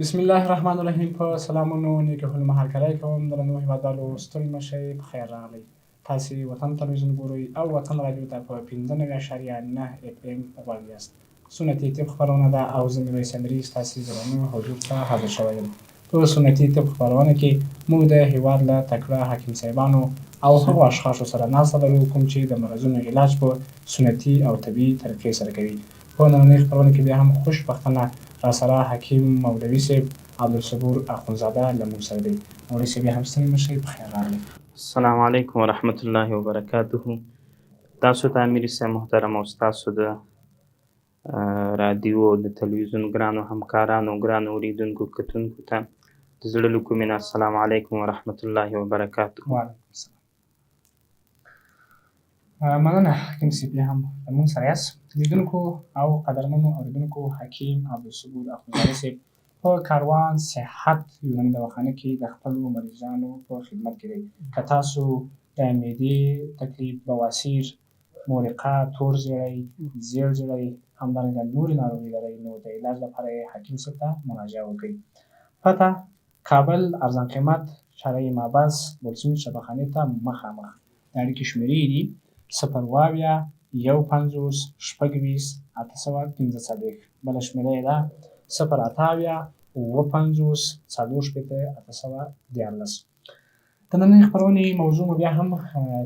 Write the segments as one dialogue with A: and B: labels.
A: بسم الله الرحمن الرحیم. په سلامونو نیکه هرکلی کوم. درنو هیوادوالو ستړي مه شئ، پخیر راغلی. تاسې وطن تلویزیون ګورئ او وطن راډیو ته په 95.9 FM غوږ یاست. سنتي طب خپرونه ده او زه میرویس امري ستاسې درنو حضور ته حاضر شوی یم. په سنتي طب خپرونه کې موږ د هیواد له تکړه حکیم صاحبانو او هغو اشخاصو سره ناسته لرو کوم چې د مرضونو علاج په سنتي او طبي طریقې سره کوي. په نننۍ خپرونه کې بیا هم خوشبختانه راسره حکیم مولوي صاحب عبدالصبور اخندزاده له موږ سره دی. مولوي صاحب بیا هم ستړي مه شئ، پخیر راغلی.
B: السلام علیکم ورحمت الله وبرکاته. تاسو ته امیر صاحب محترم او ستاسو د رادیو او د تلویزیون ګرانو همکارانو ګرانو اورېدونکو کتونکو ته د زړه له کومې نه السلام علیکم ورحمت الله وبرکاته.
A: وعلیکم السلام. مننه حکیم صاحب بیا هم له موږ سره یاست. لیدونکو او قدرمنو اورېدونکو حکیم عبدالصبور اخندزاده صاحب په کاروان صحت یوناني دواخانه کې د خپلو مریضانو په خدمت کې دی. که تاسو د معدې تکلیف، بواسیر، مورقه، تور زیړی، زیړ زیړی، همدارنګه نورې ناروغۍ لرئ نو د علاج لپاره یې حکیم صاحب ته مراجعه وکړئ. پته: کابل ارزان قیمت شارع محبس بولسمین شفاخانې ته مخامخ. د اړیکې شمېرې دي 0 50 51 26 815. بله شمېره یې ده 0 58 59 44 814. د نننۍ خپرونې موضوع مو بیا هم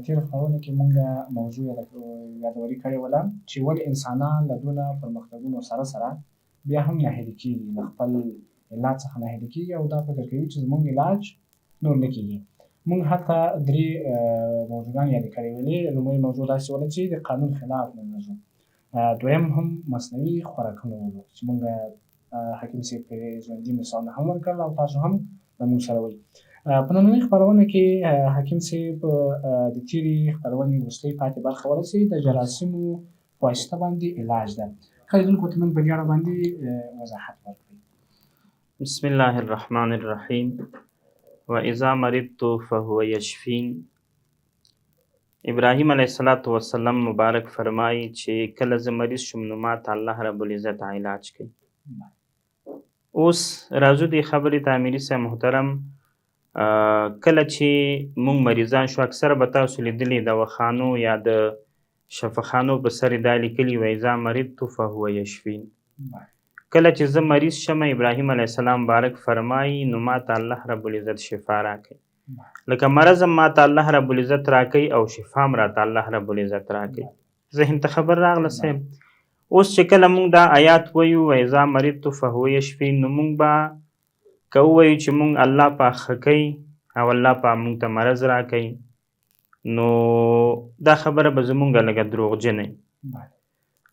A: تېره خپرونه کې مونږ موضوع یادوري کړې وله چې ولې انسانان له دونه پرمختګونو سره سره بیا هم ناهیلي کېږي، له خپل علت څخه ناهیلي کېږي او دا فکر کوي چې زموږ علاج نور نه کېږي. مونږ هلته 3 موضوعګانې یادې کړې ولې. لومړی موضوع داسې وله چې د قانون خلاف موضوع، دویم هم مصنوعي خوراکونه ولو چې مونږ حکیم صاحب پرې ژوندي مثالونه هم ورکړل او تاسو هم له مونږ سره وئ. په نننۍ خپرونه کې حکیم صاحب د تېرې خپرونې وروستۍ پاتې برخه ورسېد، د جراثیمو په واسطه باندې علاج ده. ښه لیدونکو ته نن په دې اړه باندې وضاحت ورکړئ.
B: بسم الله الرحمن الرحیم. واذا مرضت فهو یشفین. ابراهیم علیه السلام مبارک فرمایي چې کله زه مریض شم نو ما ته الله رب العزت علاج کوي. اوس راځو دې خبرې ته امیري صاحب محترم. کله چې مونږ مریضان شو اکثره به تاسو لیدلي دواخانو یا د شفاخانو په سر دا لیکلي واذا مرضت فهو یشفین. کله چې زه مریض شم ابراهیم علیه السلام مبارک فرمایي نو ما ته الله رب العزت شفا راکوي. لکه مرض هم ما ته الله رب العزت راکوي او شفا هم راته الله رب العزت راکوي. ذهن ته خبر راغله صاحب. اوس چې کله مونږ دا آیات وایو واذا مرضت فهو یشفین نو مونږ به که ووایو چې مونږ الله پاک ښه کوي او الله پاک مونږ ته مرض راکوي نو دا خبره به زمونږ لږه دروغجنه وي.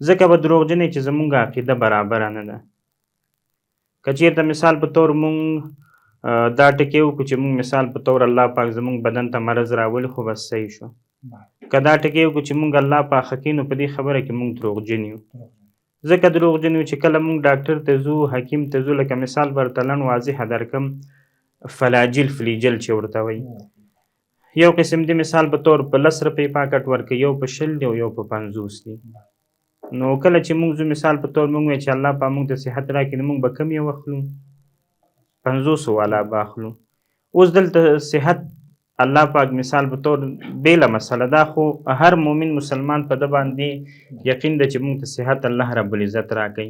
B: ځکه به دروغجنه چې زمونږ عقیده برابره نه ده. که چېرته مثال په طور مونږ دا ټکې وکړو چې مونږ مثال په طور الله پاک زمونږ بدن ته مرض راولي خو بس صحیح شو. که دا ټکې وکړو چې مونږ الله پاک ښه کوي نو په دې خبره کې مونږ دروغجن یو. ځکه دروغجن یو چې کله مونږ ډاکټر ته ځو، حکیم ته ځو، لکه مثال ورته لنډ واضحه درکړم فلاجل فلیجل چې ورته وایي یو قسم دی مثال په طور په 10 روپۍ پاکټ ورکوي، یو په 20 دی او یو په 50 دی. نو کله چې مونږ ځو مثال په طور مونږ وایو چې الله پاک مونږ ته صحت راکړي نو مونږ به کم یې واخلو 500 والا به اخلو. اوس دلته صحت الله پاک مثال په طور بیله مسله دا خو هر مؤمن مسلمان په ده باندې یقین ده چې مونږ ته صحت الله رب العزت راکوي.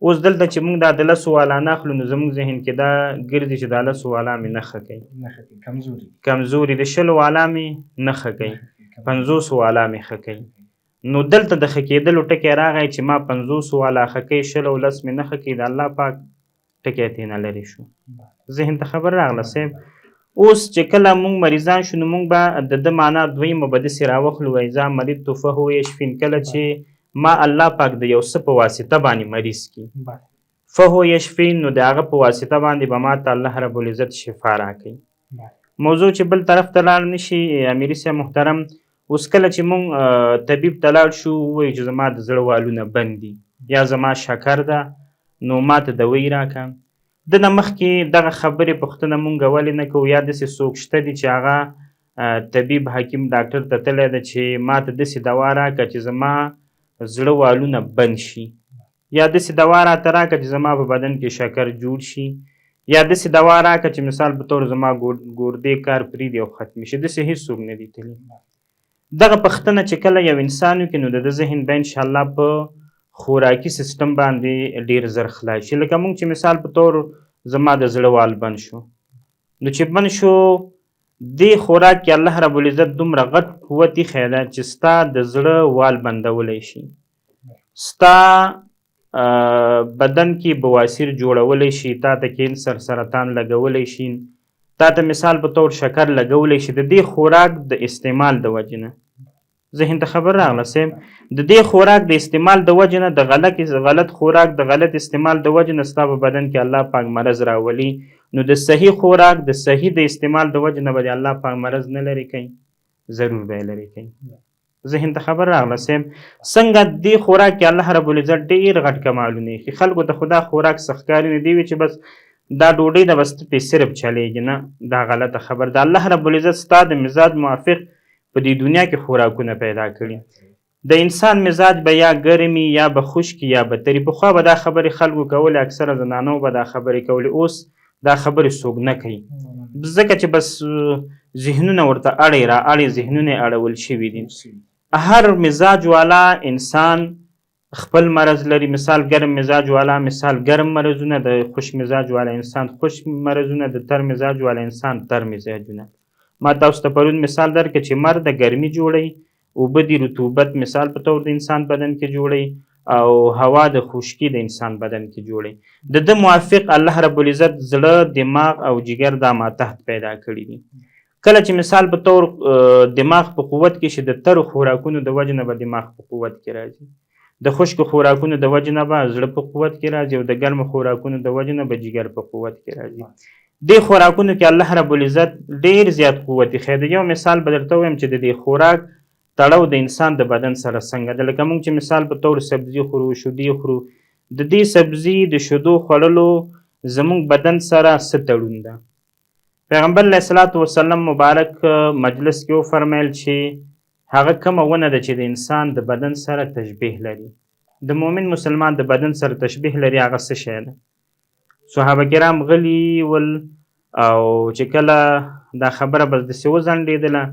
B: اوس دلته چې مونږ دا د 10 والا نه اخلو نو زمونږ ذهن کې دا ګرځي چې دا 10 والا مې نه ښه کوي، کمزوري د 20 والا مې نه ښه کوي، 500 والا مې ښه کوي. نو دلته د ښه کېدلو ټکی راغی چې ما 500 والا ښه کوي 20 او 10 مې نه ښه کوي، د الله پاک ټکی ترېنه لرې شو. ذهن ته خبر راغله صاحب. اوس چې کله مونږ مریضان شو نو مونږ به د ده معنا دویمه به داسې راوخلو واذا مرضت فهو یشفین. کله چې ما الله پاک د یو څه په واسطه باندې مریض کړي فهو یشفین نو د هغه په واسطه باندې به ما ته الله رب العزت شفا راکوي. موضوع چې بل طرف ته لاړ نشي امیري صاحب محترم. اوس کله چې مونږ طبیب ته لاړ شو ووایو چې زما د زړه والونه بند دي یا زما شکر ده نو ما ته دوایي راکړه. د نه مخکې دغه خبرې پوښتنه مونږ ولې نه کوو یا داسې څوک شته دي چې هغه طبیب حکیم ډاکټر ته تللی ده چې ما ته داسې دوا راکړه چې زما زړه والونه بند شي یا داسې دوا راته راکړه چې زما په بدن کې شکر جوړ شي یا داسې دوا راکړه چې مثال په طور زما ګردې کار پرېږدي او ختمي شي، داسې هېڅوک نه دي تللي. دغه پوښتنه چې کله یو انسان وکړي نو د ده ذهن به انشاءالله په خوراکي سیستم باندې ډېر زر خلاص شي. لکه موږ چې مثال په طور زما د زړه وال بند شو، نو چې بند شو دې خوراک کې الله رب العزت دومره غټ قوت ایښی ده چې ستا د زړه وال بندولی شي، ستا بدن کې بواسیر جوړولی شي، تا ته کینسر سرطان لګولی شي، تا ته مثال په طور شکر لګولی شي، د دې خوراک د استعمال د وجې نه. ذهن ته خبر راغله صاحب، د دې خوراک د استعمال د وجې نه، د غلط خوراک د غلط استعمال د وجې نه ستا په بدن کې الله پاک مرض راولي. نو د صحیح خوراک د صحیح د استعمال د وجې نه به الله پاک مرض نه لرې کوي، ضرور به یې لرې کوي. ذهن ته خبر راغله صاحب. څنګه دې خوراک کې الله رب العزت ډېر غټ کمالونه ایښي. خلکو ته خو دا خوراک سخت ښکاري نه، دې وي چې بس دا ډوډۍ ده بس پې صرف چلیږي، نه دا غلطه خبر ده. الله رب العزت ستا د مزاج موافق په دې دنیا کې خوراکونه پیدا کړي. د انسان مزاج به یا ګرمي یا به خشکي یا به تري. پخوا به دا خبرې خلکو کولې، اکثره زنانو به دا خبرې کولې، اوس دا خبرې څوک نه کوي، ځکه چې بس ذهنونه ورته اړې را اړې ذهنونه یې اړول شوي دي. هر مزاج والا انسان خپل مرض لري. مثال ګرم مزاج والا مثال ګرم مرضونه، د خوش مزاج والا انسان خوش مرضونه، د تر مزاج والا انسان تر مزاجونه. ما تاسو ته پرون مثال درکړه چې مر د ګرمي جوړوي، اوبه د رطوبت مثال په طور د انسان بدن کې جوړوي، او هوا د خشکي د انسان بدن کې جوړوي. د ده موافق الله رب العزت زړه، دماغ او جگر دا ماتحت پیدا کړي دي. کله چې مثال په طور دماغ په قوت کې شي، د ترو خوراکونو د وجې نه به دماغ په قوت کې راځي، د خشکو خوراکونو د وجې نه به زړه په قوت کې راځي، او د ګرمو خوراکونو د وجې نه به جگر په قوت کې راځي. دې خوراکونو کې الله رب العزت ډېر زیات قوت ایښی دی. یو مثال به درته ووایم چې د دې خوراک تړاو د انسان د بدن سره څنګه ده. لکه موږ چې مثال په طور سبزي خورو، شیدې خورو، د دې سبزي د شیدو خوړلو زموږ بدن سره څه تړون ده. پیغمبر علیه الصلاة والسلام مبارک مجلس کې وفرمیل چې هغه کومه ونه ده چې د انسان د بدن سره تشبیه لري، د مؤمن مسلمان د بدن سره تشبیه لري، هغه څه شی ده؟ صحابه کرام غلي ول، او چې کله دا خبره بس داسې وځنډېدله،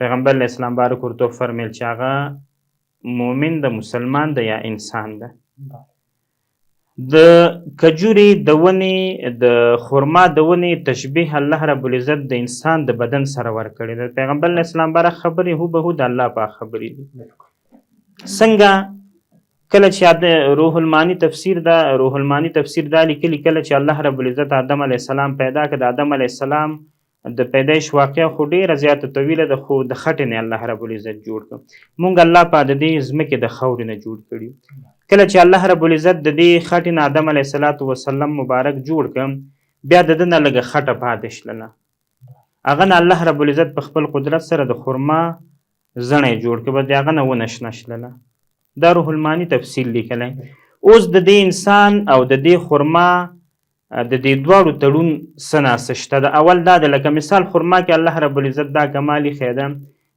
B: پیغمبر علیه السلام بارک ورته وفرمیل چې هغه مؤمن د مسلمان ده یا انسان ده. د کجورې د ونې، د خرما د ونې تشبیه الله رب العزت د انسان د بدن سره ورکړی ده. پیغمبر علیه السلام باره خبرې هوبهو د الله پاک خبرې دي. څنګه کله چې د روح المانی تفسیر دا لیکلي، کله چې الله رب العزت آدم علیه السلام پیدا کړ، د آدم علیه السلام د پیدایش واقعه خو ډېره زیاته طویله ده، خو د خټې نه الله رب العزت جوړ کړ. مونږ الله پاک د دې ځمکې د خاورې نه جوړ کړي. کله چې الله رب العزت د دې خټې نه آدم علیه الصلاة والسلام مبارک جوړ کړ، بیا د ده نه لږه خټه پاتې شلله، هغه نه الله رب العزت په خپل قدرت سره د خرما زڼی جوړ کړ، به د هغه نه ونه شنه شلله. دا روح المانی تفصیل لیکلی. اوس د دې انسان او د دې خرما د دې دواړو تړون څه ناسه شته ده. اول دا ده، لکه مثال خرما کې الله رب العزت دا کمال ایښی ده،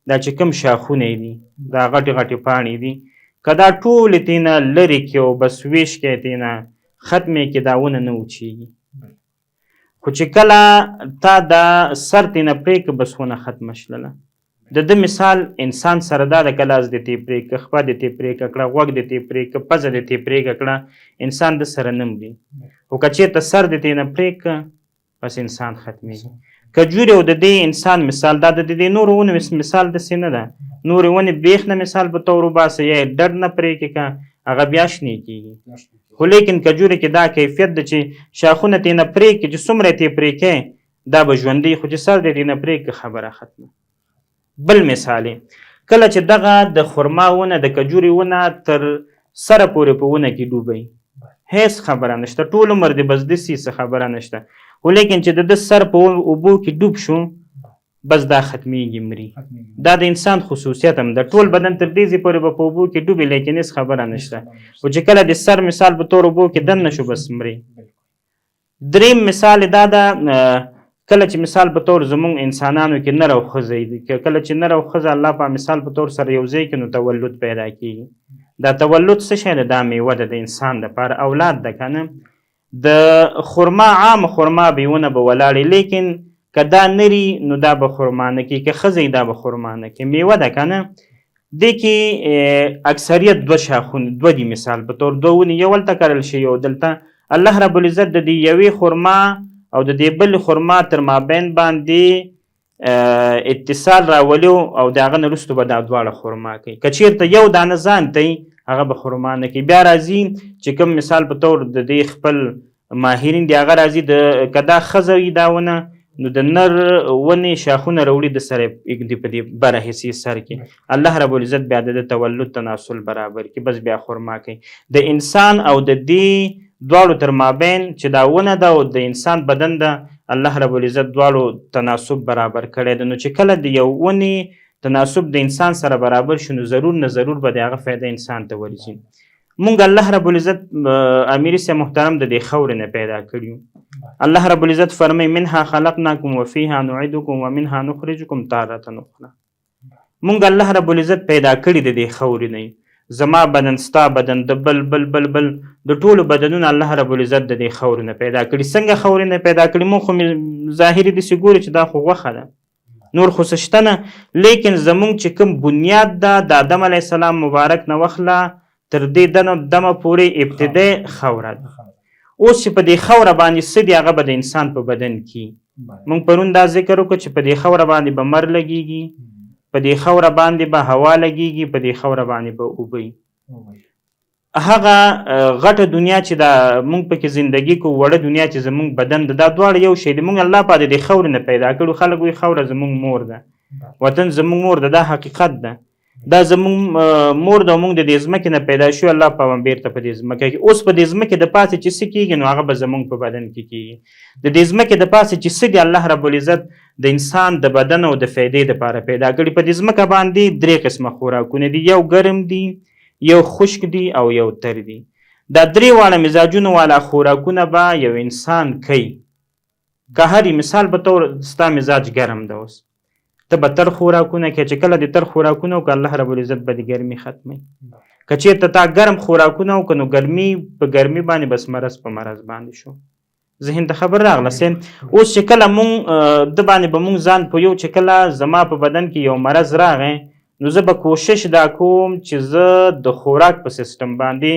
B: دا چې کوم شاخونه دي، دا غټې غټې پاڼې دي، که دا ټولې تېنه لرې کړي او بس ویش کړي تېنه ختمې کړي، دا ونه نه وچېږي. خو چې کله تا دا سر تېنه پرې کړه، بس ونه ختمه شلله. د ده مثال انسان سره دا ده، که لاس دې تې پرې کړه، خپه دې تې پرې کړه، غوږ دې تې پرې کړه، پزه دې تې پرې کړه، انسان د سره نه مري. خو که چېرته سر دې تېنه پرې کړه، بس انسان ختمېږي. کجورې او د دې انسان مثال دا د دې نورو ونو مثال داسې نه ده. نورې ونې بیخ نه مثال په طور وباسه، یا یې ډډ نه پرې کړه، هغه بیا شنې کېږي. خو لیکن کجورې کې دا کیفیت ده چې شاخونه تېنه پرې کړي، چې څومره تې پرې کړې دا به ژوندی، خو چې سر دې تېنه پرې کړه، خبره ختمه. بل مثال کله چې دغه د خرما ونه، د کجورې ونه تر سره پورې په ونه کې ډوبئ، هېڅ خبره نشته، ټول عمر دې بس داسې څه خبره نشته. خو لیکن چې د ده سر په اوبو کې ډوب شو، بس دا ختمیږي، مري. دا د انسان خصوصیت هم ده، ټول بدن تر دې ځای پورې به په اوبو کې ډوبي، لیکن هېڅ خبره نشته. خو چې کله د سر مثال په طور اوبو کې دننه شو، بس مري. دریم مثال دا ده، کله چې مثال په طور زمونږ انسانانو کې نر او ښځه دي، کله چې نر او ښځه الله په مثال په طور سره یو ځای کې، نو تولد پیدا کېږي. دا تولد څه شی ده؟ دا میوه ده د انسان دپاره، اولاد ده که نه. د خرما عام خرما به ونه به ولاړې، لیکن که دا نری نو دا به خرما نه کوي، که ښځی دا به خرما نه کوي. میوه ده که نه، دې کې اکثریت دوه شاخونه دوه دي، مثال په طور دوه ونې یو هلته کرل شوي او دلته الله رب العزت د دې یوې خرما او د دې بلې خرما تر مابین باندې اتصال راولیو او د هغه نه وروسته به دا دواړه خرما کوي. که چېرته یو دانه ځان ته هغه به خرما نه کوي. بیا راځي چې کوم مثال په طور د دې خپل ماهرین دي هغه راځي که دا ښځه وي دا ونه نو د نر ونې شاخونه راوړي د سره یږدي په دې بره حصې سر کې، الله رب العزت بیا د تولد تناسل برابر کړي، بس بیا خرما کوي. د انسان او د دې دواړو تر مابین چې دا ونه ده او د انسان بدن ده، الله رب العزت دواړو تناسب برابر کړی ده. نو چې کله د یو ونې تناسب د انسان سره برابر شي نو ضرور نه ضرور به د هغه فایده انسان ته ورځي. مونږ الله رب العزت امیر صاحب محترم د دې خاورې نه پیدا کړي. الله رب العزت فرمایي منها خلقناکم وفیها نعیدکم ومنها نخرجکم تارة اخرى. مونږ الله رب العزت پیدا کړي د دې خاورې نه، زما بدن ستا بدن د بل بل بل بل د ټولو بدنونه الله رب العزت د دې خاورې نه پیدا کړي. څنګه خاورې نه پیدا کړي؟ مونږ خو ظاهري داسې ګوري چې دا خو غوښه ده نور خو څه شته نه، لیکن زمونږ چې کوم بنیاد ده د آدم علیه السلام مبارک نه وخله تر دې دمه پورې ابتدای خاوره ده. اوس چې په دې خاوره باندې څه دي هغه به د انسان په بدن کې مونږ پرون دا ذکر وکړو چې په دې خاوره باندې به مر لګیږي، په دې خاوره باندې به هوا لګیږي، په دې خاوره باندې به اوبه وي. هغه غټه دنیا چې دا مونږ پکې زندگی کوو، وړه دنیا چې زمونږ بدن ده، دا دواړه یو شی دی. مونږ الله پاک د دې خاورې نه پیدا کړو. خلک وایي خاوره زمونږ مور ده، وطن زمونږ مور ده، دا حقیقت ده. دا زمونږ مور ده، مونږ د دې ځمکې نه پیدا شو، الله پاک هم بیرته په دې ځمکه کې. اوس په دې ځمکې د پاسه چې څه کېږي نو هغه به زمونږ په بدن کې کېږي. د دې ځمکې د پاسه چې څه دي الله رب العزت د انسان د بدن او د فایدې دپاره پیدا کړي. په دې ځمکه باندې درې قسمه خوراکونه دي، یو ګرم دي، یو خشک دي او یو تر دي. دا درې واړه مزاجونه والا خوراکونه به یو انسان کوي. که هر مثال په طور ستا مزاج ګرم ده، اوس ته به تر خوراکونه کې چې کله د تر خوراکونه وکړه الله رب العزت به د ګرمي ختموي. که چېرته تا ګرم خوراکونه وکړه نو ګرمي په ګرمي باندې بس مرض په مرض باندې شو. ذهن ته خبر راغله سیم. اوس چې کله مونږ د باندې به مونږ ځان پویو چې کله زما په بدن کې یو مرض راغی نو زه به کوشش دا کوم چې زه د خوراک په سیستم باندې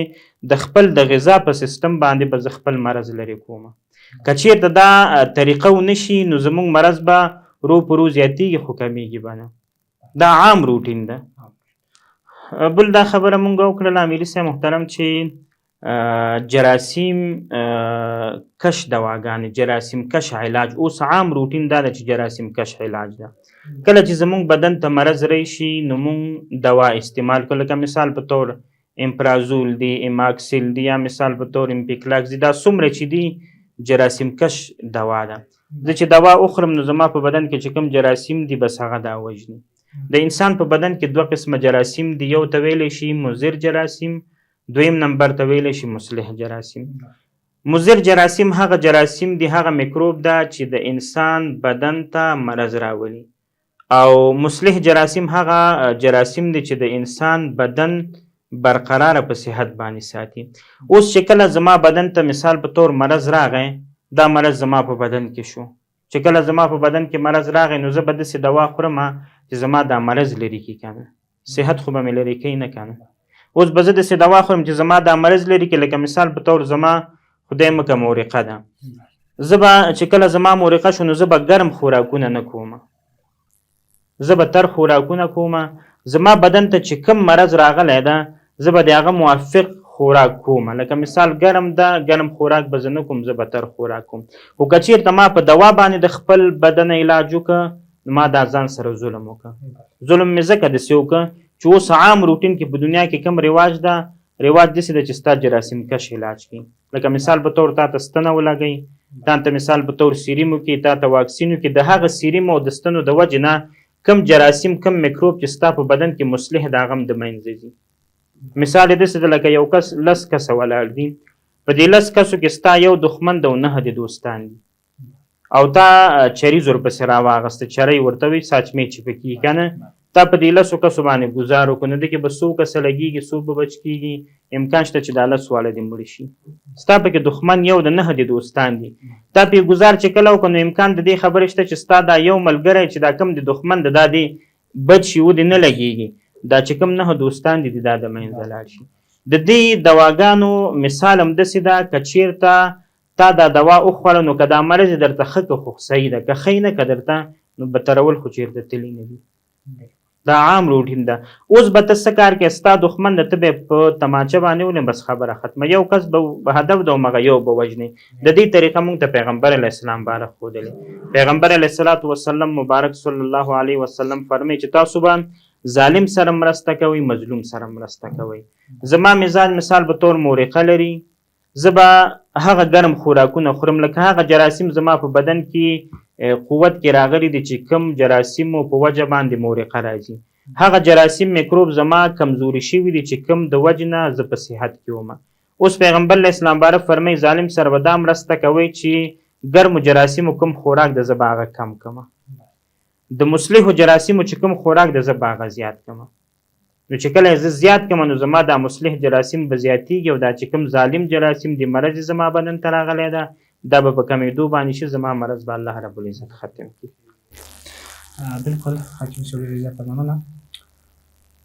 B: د خپل د غذا په سیستم باندې به زه خپل مرض لرې کوم. که چېرته دا طریقه ونه شي نو زمونږ مرض به رو په رو زیاتېږي خو کمیږي به نه. دا عام روټین ده. بل دا خبره مونږ وکړله امیر صاحب محترم چې جراثیم کش دواګانې، جراثیم کش علاج. اوس عام روټین دا ده چې جراثیم کش علاج ده. کله چې زمونږ بدن ته مرض راشي نو مونږ دوا استعمال کړو، لکه مثال په طور امپرازول دی، اماکسیل دی، یا مثال په طور امپیکلاکس دی. دا څومره چې دی جراثیم کش دوا ده. زه چې دوا اخورم نو زما په بدن کې چې کوم جراثیم دي بس هغه دا وژني. د انسان په بدن کې دوه قسمه جراثیم دي، یو ته ویلی شي مضر جراثیم، دویم نمبر ته ویلی شي مصلح جراثیم. مضر جراثیم هغه جراثیم دي، هغه میکروب ده چې د انسان بدن ته مرض راولي، او مصلح جراثیم هغه جراثیم دي چې د انسان بدن برقراره په صحت باندې ساتي. اوس چې کله زما بدن ته مثال په طور مرض راغی، دا مرض زما په بدن کې شو، چې کله زما په بدن کې مرض راغی نو زه به داسې دوا خورم چې زما دا مرض لرې کړي، که نه صحت خو به مې لرې کوي نه، که نه. اوس به زه داسې دوا خورم چې زما دا مرض لرې کړي. لکه مثال په طور زما خدای مکه مورقه ده، زه به چې کله زما مورقه شو نو زه به ګرم خوراکونه نه کوم، زه به تر خوراکونه کوم. زما بدن ته چې کوم مرض راغلی ده زه به د هغه موافق خوراک کوم. لکه مثال ګرم ده، ګرم خوراک به زه نه کوم، زه به تر خوراک کوم. خو که چېرته ما په دوا باندې د خپل بدن علاج وکړه نو ما دا ځان سره ظلم وکړه. ظلم مې ځکه داسې وکړه چې اوس عام روټین کې په دنیا کې کوم رواج ده، رواج داسې ده چې ستا جراثیم کش علاج کوي. لکه مثال په طور تا ته ستنه ولګوي، تا ته مثال په طور سیریم وکړي، تا ته واکسین وکړي. د هغه سیریم او د ستنو د وجې نه کم جراثیم کم میکروب چې ستا په بدن کې مصلح د هغه هم د منځه ځي. مثال یې داسې ده لکه یو کس 10 کسه ولاړ دي، په دې 10 کسو کې ستا یو دښمن ده او 9 د دوستان دي، او تا چریز ورپسې راواغسته، چری ورته وي ساچمې چې پکې که نه تا په دې 10 کسو باندې ګزار وکړو نو دې کې به 100 کسه لګېږي 100 به بچ کېږي امکان شته چې دا 10 واله دې مړه شي ستا پکې دښمن یو د 9 دي دوستان دي تا پې ګزار چې کله وکړو نو امکان د دې خبرې شته چې ستا دا یو ملګری چې دا کم د دښمن د دا دې بچ شي و دې نه لګېږي دا چې کوم 9 دوستان دي دا د منځه لاړ شي د دې دواګانو مثال هم داسې ده که چېرته تا دا دوا وخوړه نو که دا مرض درته ښه که خو صحیح ده که ښه نه که درته نو بترول خو چېرته تللی نه دي دا عام روټین ده اوس به ته څه کار کوې ستا دښمن د ته به په تماچه باندې ولې بس خبره ختمه یو کس به هدف ده همغه یو به وژنې د دې طریقه موږ ته پیغمبر علیه السلام باره ښودلې پیغمبر علیه الصلاة وسلم مبارک صلی الله علیه وسلم فرمایي چې تاسو به ظالم سره مرسته کوئ مظلوم سره مرسته کوئ زما مزاج مثال به طور مورقه لري زه به هغه ګرم خوراکونه خورم لکه هغه جراثیم زما په بدن کې قوت کې راغلي دي چې کم جراثیمو په وجه باندې مورقه راځي هغه جراثیم میکروب زما کمزوري شوي دي چې کم د وجې نه زه په صحت کې وم اوس پیغمبر علیه السلام باره فرمایي ظالم سره به دا مرسته کوئ چې ګرمو جراثیمو کوم خوراک د زه به هغه کم کمه د مصلحو جراثیمو چې کوم خوراک د زه به هغه زیات کمه نو چې کله زه زیات کم نو زما دا مصلح جراثیم به زیاتېږي او دا چې کوم ظالم جراثیم د مرض زما بدن ته راغلی ده دا به په کمېدو باندې شي زما مرض به الله رب العزت ختم کړي
A: بالکل حکیم صاحب ډېره زیاته مننه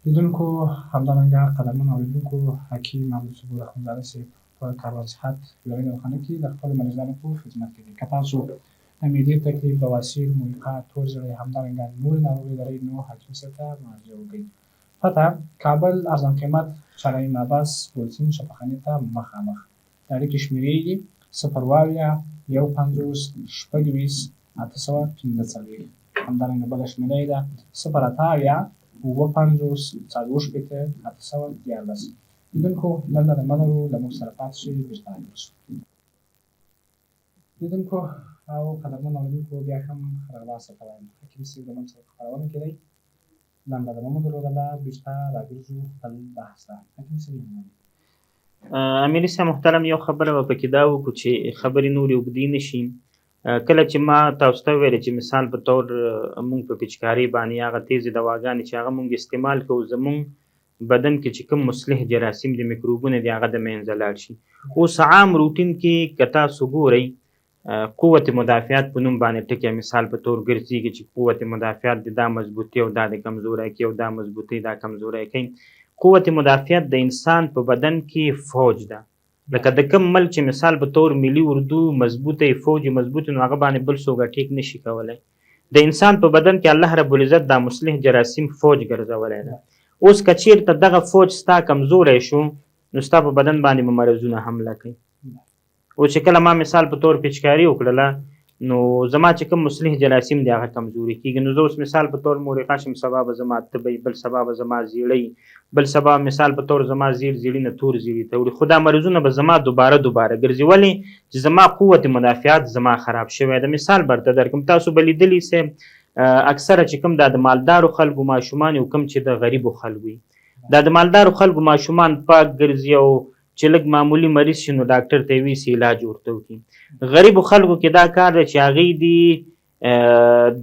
A: لیدونکو همدارنګه قدرمن اورېدونکو حکیم عبدالصبور اخندزاده صاحب په کاروان صحت یوې دواخانه کې د خپلو مریضانو په خدمت کې دي که تاسو د معدې تکلیف بواسیر مویقه تور زړی همدارنګه نورې ناروغۍ لرئ نو حکیم صاحب ته مراجعه وکړئ پته کابل ارزان قیمت چالهی مبس بولتین شفاخانې ته مخامخ د اړیکې شمېرې دي 050 150 815 همدارنګه بله شمېره یې ده 080 450 814 لیدونکو دلته د منلو له موږ سره پاتې شئ بیرته راګرځو لیدونکو او قدرمن اورېدونکو بیا هم ښه راغلاست ورته وایم حکیم صاحب د موږ سره په خپرونه کې دی لنډه د مو درلودله بیرته راګرځو خپل بحث ته حکیم صاحب
B: امیر صاحب محترم یو خبره به پکې دا وکړو چې خبرې نورې اوږدې نه شي کله چې ما تاسو ته ویلې چې مثال په طور موږ په پچکارۍ باندې هغه تیزې دواګانې چې هغه موږ استعمال کوو زموږ بدن کې چې کوم مصلح جراثیم د میکروبونه دي هغه د منځه لاړ شي اوس عام روټین کې که تاسو ګورئ قوت مدافعات په نوم باندې ټکي مثال په طور ګرځېږي چې قوت مدافعات د دا مضبوطي او دا د کمزوری کوي او دا مضبوطي دا کمزوری کوي قوت مدافعات د انسان په بدن کې فوج ده لکه د کم ملک چې مثال په طور ملي اردو مضبوطه فوج مضبوط نو هغه باندې بل څوک ټیک نشي کولی د انسان په بدن کې الله رب العزت دا مصلح جراثیم فوج ګرځولی ده اوس که چېرته دغه فوج ستا کمزوری شو نو ستا په بدن باندې به مرضونه حمله کوي او چې کله ما مثال په طور پچکاري وکړله نو زما چې کوم مصلح جراثیم دی هغه کمزوري کېږي نو زه اوس مثال په طور مورقه شم سبا به زما تبی بل سبا به زما زیړی بل سبا مثال په طور زما زیړي نه تور زیړي ته وړي خو دا مرضونه به زما دوباره ګرځي ولې چې زما قوت مدافعات زما خراب شوی د مثال برته درکوم تاسو به لیدلی سئ اکثره چې کوم دا د مالدارو خلکو ماشومان او کوم چې د غریبو خلکو دا د مالدارو خلکو ماشومان پاک ګرځي او چې لږ معمولي مریض شي نو ډاکټر ته یې ویسي علاج ورته وکړي غریبو خلکو کې دا کار دی چې هغوی دي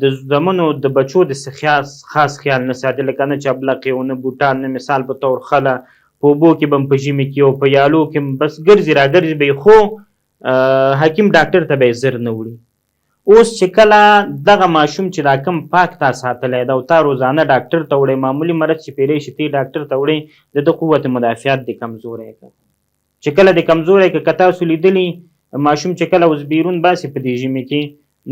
B: د زمنو د بچو د خاص خیال نه ساتي لکه نه چپلقې او نه بوټان نه مثال په طور خله په اوبو کې به هم په ژمي کې او په یالو کې بس ګرځي را ګرځي به خو حکیم ډاکټر ته به یې زر نه وړي اوس چې کله دغه ماشوم چې دا کم پاک تا ساتلی ده او تا روزانه ډاکټر ته وړی معمولي مرض چې پیری شي تی ډاکټر ته وړی د ده قوت مدافعات د کمزوری که چې کله د کمزوری که تاسو لیدلی ماشوم چې کله اوس بیرون باسي په دې ژمي کې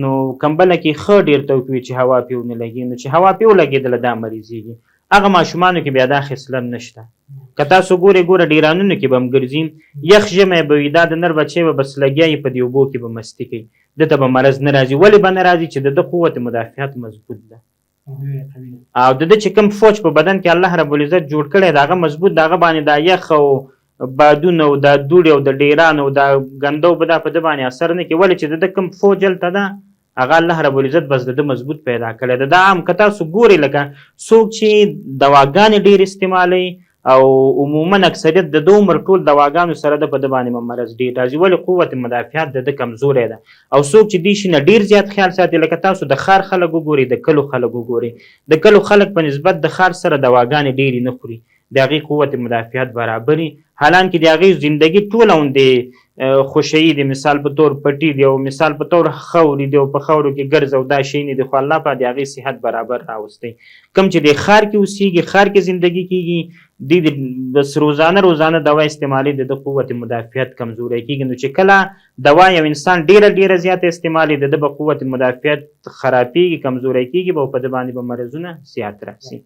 B: نو کمبله کې ښه ډېر توک وي چې هوا پې ونه لګي نو چې هوا پې ولګېدله دا مریضېږي هغه ماشومانو کې بیا دا خصلت نشته که تاسو ګوره ډیرانونو کې به هم ګرځي یخ ژمی به وي دا د نر بچی به بس لګیا یي په دې اوبو کې به مستي کوي دته به مرض نه راځي ولې به نه راځي چې د ده قوت مدافعت مضبوط ده او د ده چې کوم فوج په بدن کې الله رب العزت جوړ کړی د هغه مضبوط د هغه باندې دا یخ او بادونه او دا دوړې او د ډیران او دا ګندو به دا په ده باندې اثر نه کوي ولې چې د ده کوم فوج هلته ده هغه الله رب العزت بس د ده مضبوط پیدا کړی ده دا عام که تاسو ګورئ لکه څوک چې دواګانې ډېر استعمالوي او عموما اکثریت د ده عمر ټول دواګانو سره د په ده باندې مرض ډېر راځي. ولې قوت مدافعت د ده کمزوری ده. او څوک چې دې شي نه ډېر زیات خیال ساتي، لکه تاسو د ښار خلک وګورئ، د کلو خلک وګورئ، د کلو خلک په نسبت د ښار سره دواګانې ډېرې نه خوري، د هغې قوت مدافعت برابري. حالانکه د هغې زندګي ټوله غوندې خوشیي دی، مثال په طور پټي دی او مثال په طور خاورې دی او په خاورو کې ګرځ او دا شی نه دی، خو الله پاک د هغې صحت برابر راوستی. کوم چې د ښار کې اوسېږي، ښار کې زندګي کېږي، دوی د بس روزانه دوا استعمالي د قوت مدافعت کمزوری کېږي. نو چې کله دوا یو انسان ډېره زیاته استعمالي، د ده به قوت مدافعت خرابېږي، کمزوری کېږي او په ده باندې به مرضونه زیات راسي.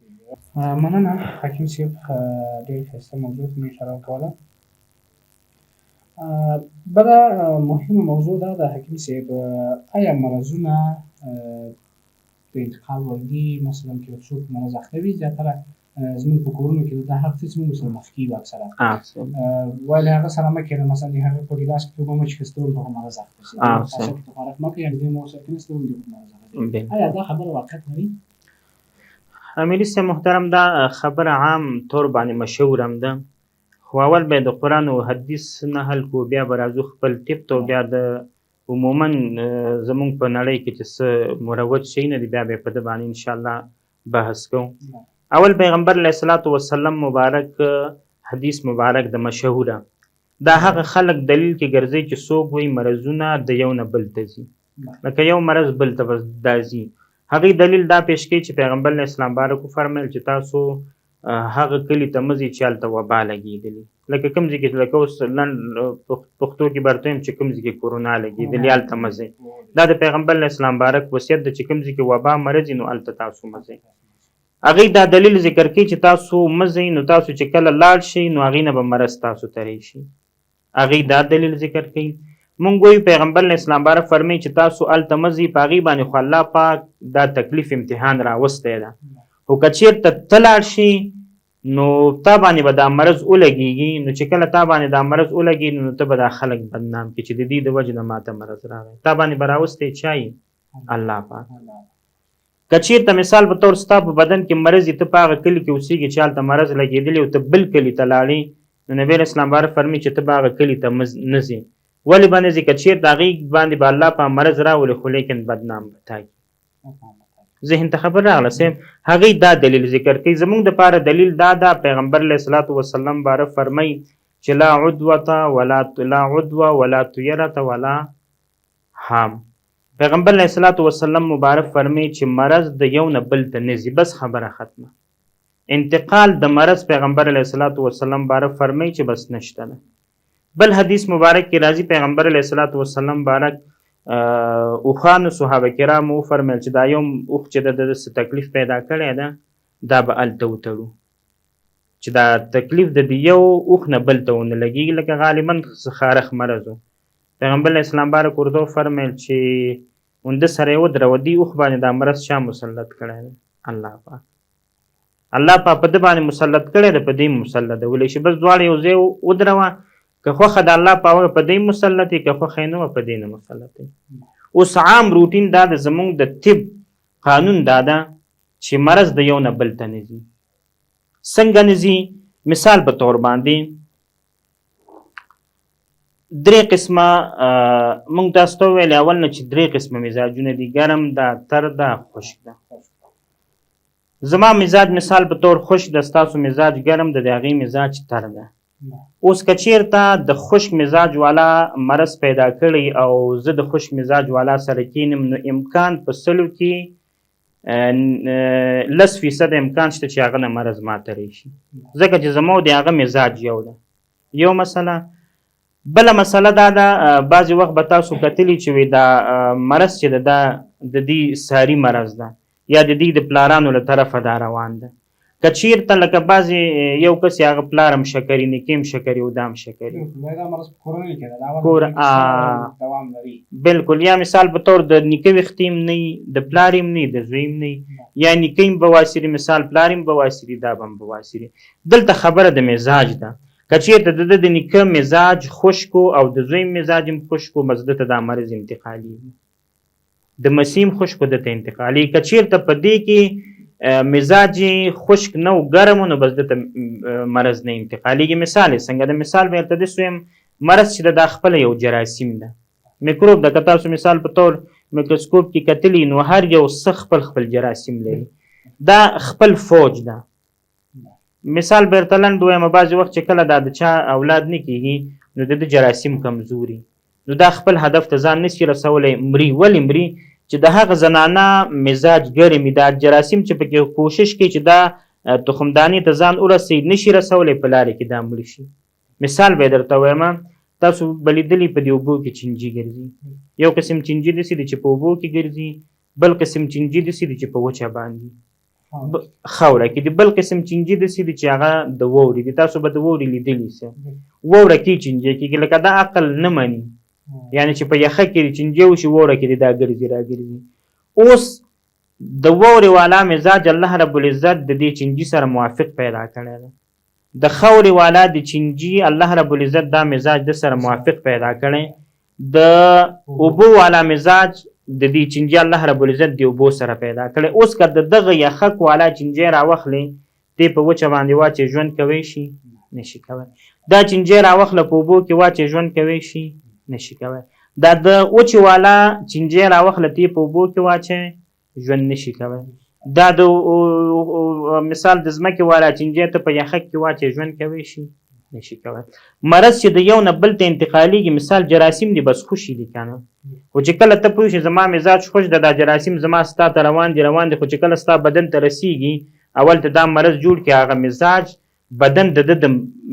A: مننه حکیم صاحب، ډېر ښایسته موضوع ته مو اشاره وکوله. بله مهمه موضوع دا ده حکیم صاحب، آیا مرضونه د انتقال وړ دي؟ مثلا که یو څوک مرض اخته وي، زیاتره زموږ په کورونو کې د هغه څه موږ سره مخ کېږو اکثره، ولې هغه سره مه کښېنه، مثلا د هغه په ګیلاس کې اوبه مه څښه، ستورو ته خو مرض اخته شي، کاسه کې ته خوراک مه کوې، یعنې دوی مو ورسره کښېنه، ستورو دې مرض اخته شي. آیا دا خبره واقعیت لري؟
B: امیر صاحب محترم، دا خبره عام طور باندې مشهور هم ده، خو اول به د قرآن او حدیث نه حل کړو، بیا به راځو خپل ټپ ته، بیا د عموما زمونږ په نړۍ کې چې څه مروج شی نه دي، بیا به په ده باندې انشاءالله بحث کوو. اول پیغمبر علیه الصلاة والسلام مبارک حدیث مبارک د مشهوره، دا هغه خلک دلیل کې ګرځي چې څوک وایي مرضونه د یو نه بل ته ځي، لکه یو مرض بل ته به دا ځي. هغې دلیل دا پیش کوي چې پیغمبر علیه السلام مبارک وفرمیل چې تاسو هغه کلي ته مه ځئ چې هلته وبا لګېدلي، لکه کوم ځای کې، لکه اوس پښتو کې به درته وایم چې کوم ځای کې کورونا لګېدلي، هلته مه ځئ. دا د پیغمبر علیه السلام مبارک وصیت ده چې کوم ځای کې وبا مرض وي نو هلته تاسو مه ځئ. هغې دا دلیل ذکر کوي چې تاسو مه ځئ، نو تاسو چې کله لاړ شئ نو هغې نه به مرض تاسو ته راشي. هغې دا دلیل ذکر کوي. مونږ وایو پیغمبر علیه السلام مبارک فرمایي چې تاسو هلته مه ځئ، په هغې باندې خو الله پاک دا تکلیف امتحان راوستی ده، خو که چېرته ته لاړ شي نو تا باندې به دا مرض ولګېږي، نو چې کله تا باندې دا مرض ولګېږي نو ته به دا خلک بدنام کړي چې د دې د وجې نه ماته مرض راغی. تا باندې به راوستی چا یې؟ الله پاک. که چېرته مثال په طور ستا په بدن کې مرض یې، ته په هغه کلي کې اوسېږي چې هلته مرض لګېدلی او ته بل کلي ته لاړې، نو نبي علیه السلام مبارک فرمایي چې ته به هغه کلي ته نه ځې. ولې به نه ځې؟ که چېرته هغې باندې به الله په مرض راولي، خو لیکن بدنام به تا کړي. ذهن ته خبر راغله صاحب. هغې دا دلیل ذکر کوي. زمونږ دپاره دلیل دا ده، پیغمبر علیه الصلاة والسلام مبارک فرمایي چې لا عدوه ولا طیرة ولا حام. پیغمبر علیه الصلاة والسلام مبارک فرمایي چې مرض د یو نه بل ته نه ځي، بس خبره ختمه. انتقال د مرض پیغمبر علیه الصلاة والسلام مبارک فرمایي چې بس نشته ده. بل حدیث مبارک کې راځي، پیغمبر علیه الصلاة والسلام مبارک اوښانو صحابه کرامو وفرمیل چې دا یو اوښ چې د څه تکلیف پیدا کړی ده، دا به هلته وتړو، چې دا تکلیف د یو اوښ نه بل ته ونه لګېږي، لکه غالبا خارخ مرض و. پیغمبر علیه السلام مبارک ورته وفرمیل چې ونده سره یې ودروه، دې اوښ باندې دا مرض چا مسلط کړی دی؟ الله پاک. الله پاک په ده باندې مسلط کړی دی، په دې مسلط دی. ویلی شي بس دواړه یو ځای ودروه، که خوښه د الله په هغه په دې مسلط وي، که خوښه یې نه وه په دې نه مسلط وي. اوس عام روټین دا د زمونږ د طب قانون دا ده چې مرض د یو نه بل ته نه ځي. څنګه نه ځي؟ مثال په طور باندې درې قسمه موږ تاسو ته وویل اول نه چې درې قسمه مزاجونه دي، ګرم ده، تر ده، خشک ده. زما مزاج مثال په طور خشک ده، ستاسو مزاج ګرم ده، د هغې مزاج تر ده. اوس که چېرته د خشک مزاج والا مرض پیدا کړی او زه د خشک مزاج والا سره کینم، نو امکان په 100 کې 10% امکان شته چې هغه نه مرض ماته راشي، ځکه چې زما او د هغه مزاج یو ده. یو مسله. بله مسله دا ده، بعضې وخت به تاسو کتلي چې وي دا مرض چې ده د دې ساري مرض ده یا د دې د پلارانو له طرفه دا روان ده. که چېرته لکه بعضې یو کس هغه پلار هم شکري، نیکې هم شکري او دا هم شکري، بلکل. یا مثال په طور د نیکه ویښتې هم نه وي، د پلار هم نه وي، د زوی هم نه وي، یا نیکه هم بواسیري، مثال پلار هم بواسیري، دا به هم بواسیري. دلته خبره د مزاج ده. که چېرته د نیکه مزاج خشک او د زوی مزاج هم خشک و، بس ده ته دا مرض انتقالېږي. د مسیم خشک و ده ته انتقالېږي. که چېرته په دې کې مزاج خشک نه و ګرم نو بس دته مرض نه انتقالیږي. مثال یې څنګه د مثال به درته داسې ویم مرض چې دا خپله یو جراثیم ده میکروب ده. که تاسو مثال په طور میکروسکوپ کې کتلی نو هر یو څه خپل جراثیم لري، دا خپل فوج ده. مثال به درته لنډ ووایم بعضې وخت چې کله دا د چا اولاد نه کېږي نو د جراثیم کمزوري نو دا خپل هدف ته ځان نشي رسولی مري. ولې مري؟ چې د هغه زنانه مزاج ګرم وي، دا جراثیم چې پکې کوشش کوي چې دا تخمدانې ته ځان ورسوي نشي رسولی په لارې کې دا مړه شي. مثال به درته وایم تاسو به لیدلي په دې اوبو کې چینجي ګرځي، یو قسم چینجي داسې دي چې په اوبو کې ګرځي، بل قسم چینجي داسې دي چې په وچه باندې خاوره کې دي، بل قسم چینجي داسې دي چې هغه د واورې دي. تاسو به د واورې لیدلي سئ، واوره کې چینجي کېږي لکه دا عقل نه مني، یعنی چې په یخه کې چینجي وشي واوره کې دا ګرځي راګرځي. اوس د واورې والا مزاج الله رب العزت د دې چینجي سره موافق پیدا کړی دی، د خاورې والا د چینجي الله رب العزت دا مزاج د سره موافق پیدا کړی، د اوبو والا مزاج د دې چینجي الله رب العزت د اوبو سره پیدا کړی. اوس که د دغه یخک والا چینجي راوخلې دی په وچه باندې واچې ژوند کوی شي؟ نشي کوی. دا چینجي راوخله په اوبو کې واچې ژوند کوی شي؟ نشي کوی. دا د وچې والا چینجي راوخله تی په اوبو کې واچې ژوند نشي کوی. دا د مثال د ځمکې والا چینجي ته په یخک کې واچې ژوند کوی شي؟ نشي کوی. مرض چې د یو نه بل ته انتقالیږي مثال جراثیم دي بس خوشي دي که نه، خو چې کله ته پوه شي زما مزاج خوش ده دا جراثیم زما ستا ته روان دي خو چې کله ستا بدن ته رسیږي اول ته دا مرض جوړ کړي هغه مزاج بدن د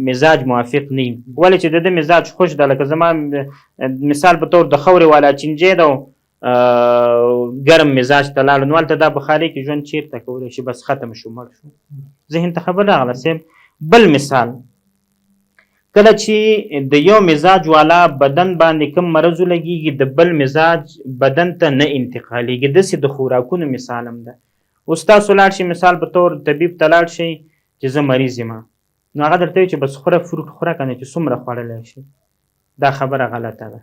B: مزاج موافق نه وي. ولې چې د مزاج خوش ده لکه زما مثال په طور د خاورې والا چینجی ده ګرم مزاج ته لاړو نو هلته دا بخاري کې ژوند چیرته کولی شي؟ بس ختم شو مړ شو. ذهن ته خبر راغله صاحب. بل مثال کله چې د یو مزاج والا بدن باندې کم مرض ولګېږي د بل مزاج بدن ته نه انتقالیږي، داسې د خوراکونو مثال هم ده. اوس تاسو لاړ شئ مثال په طور طبیب ته لاړ شئ چې زه مریض یم نو هغه درته وایي چې بس خوره فروټ خوره که نه چې څومره خوړلی شي. دا خبره غلطه ده.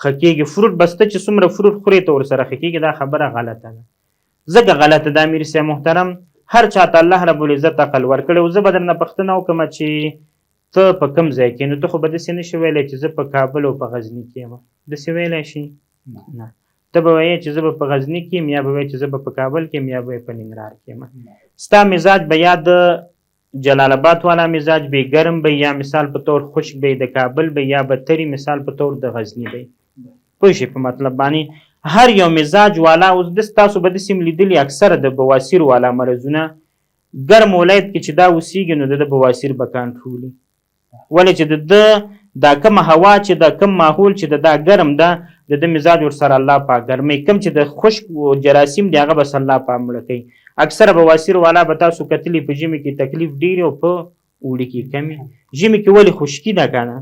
B: ښه کېږي فروټ بس ته چې څومره فروټ خورې ته ورسره ښه کېږي، دا خبره غلطه ده. ځکه غلطه ده امیر صاحب محترم هر چاته الله رب العزت عقل ورکړی و. زه به درنه پوښتنه وکړم چې ته په کوم ځای کې نو ته خو به داسې نه شي ویلی چې زه په کابل او په غزني کې یم، داسې ویلی شي؟ نه. ته به وایې چې زه به په غزني کې یم یا به وایې چې زه به په کابل کې یم یا به په ننګرهار کې یم. ستا مزاج به یا د جلال آباد والا مزاج به ګرم به یا مثال په طور خشک به د کابل به یا به تری مثال په طور د غزني به. پوه شئ په مطلب باندې هر یو مزاج والا. اوس داسې تاسو به داسې لیدلي اکثره د بواسیر والا مرضونه ګرم ولایت کې چې دا اوسېږي نو د بواسیر به کنټرولي. ولې چې د دا کومه هوا چې دا کوم ماحول چې دا ګرم ده د مزاج ورسره الله پاک ګرموي. کوم چې د خشک جراثیم دی هغه بس الله پاک مړه کوي. اکثره بواسیر والا به تاسو کتلي په ژمي کې تکلیف ډېر او په اوړي کې کمي. ژمي کې ولې خشکي ده که نه؟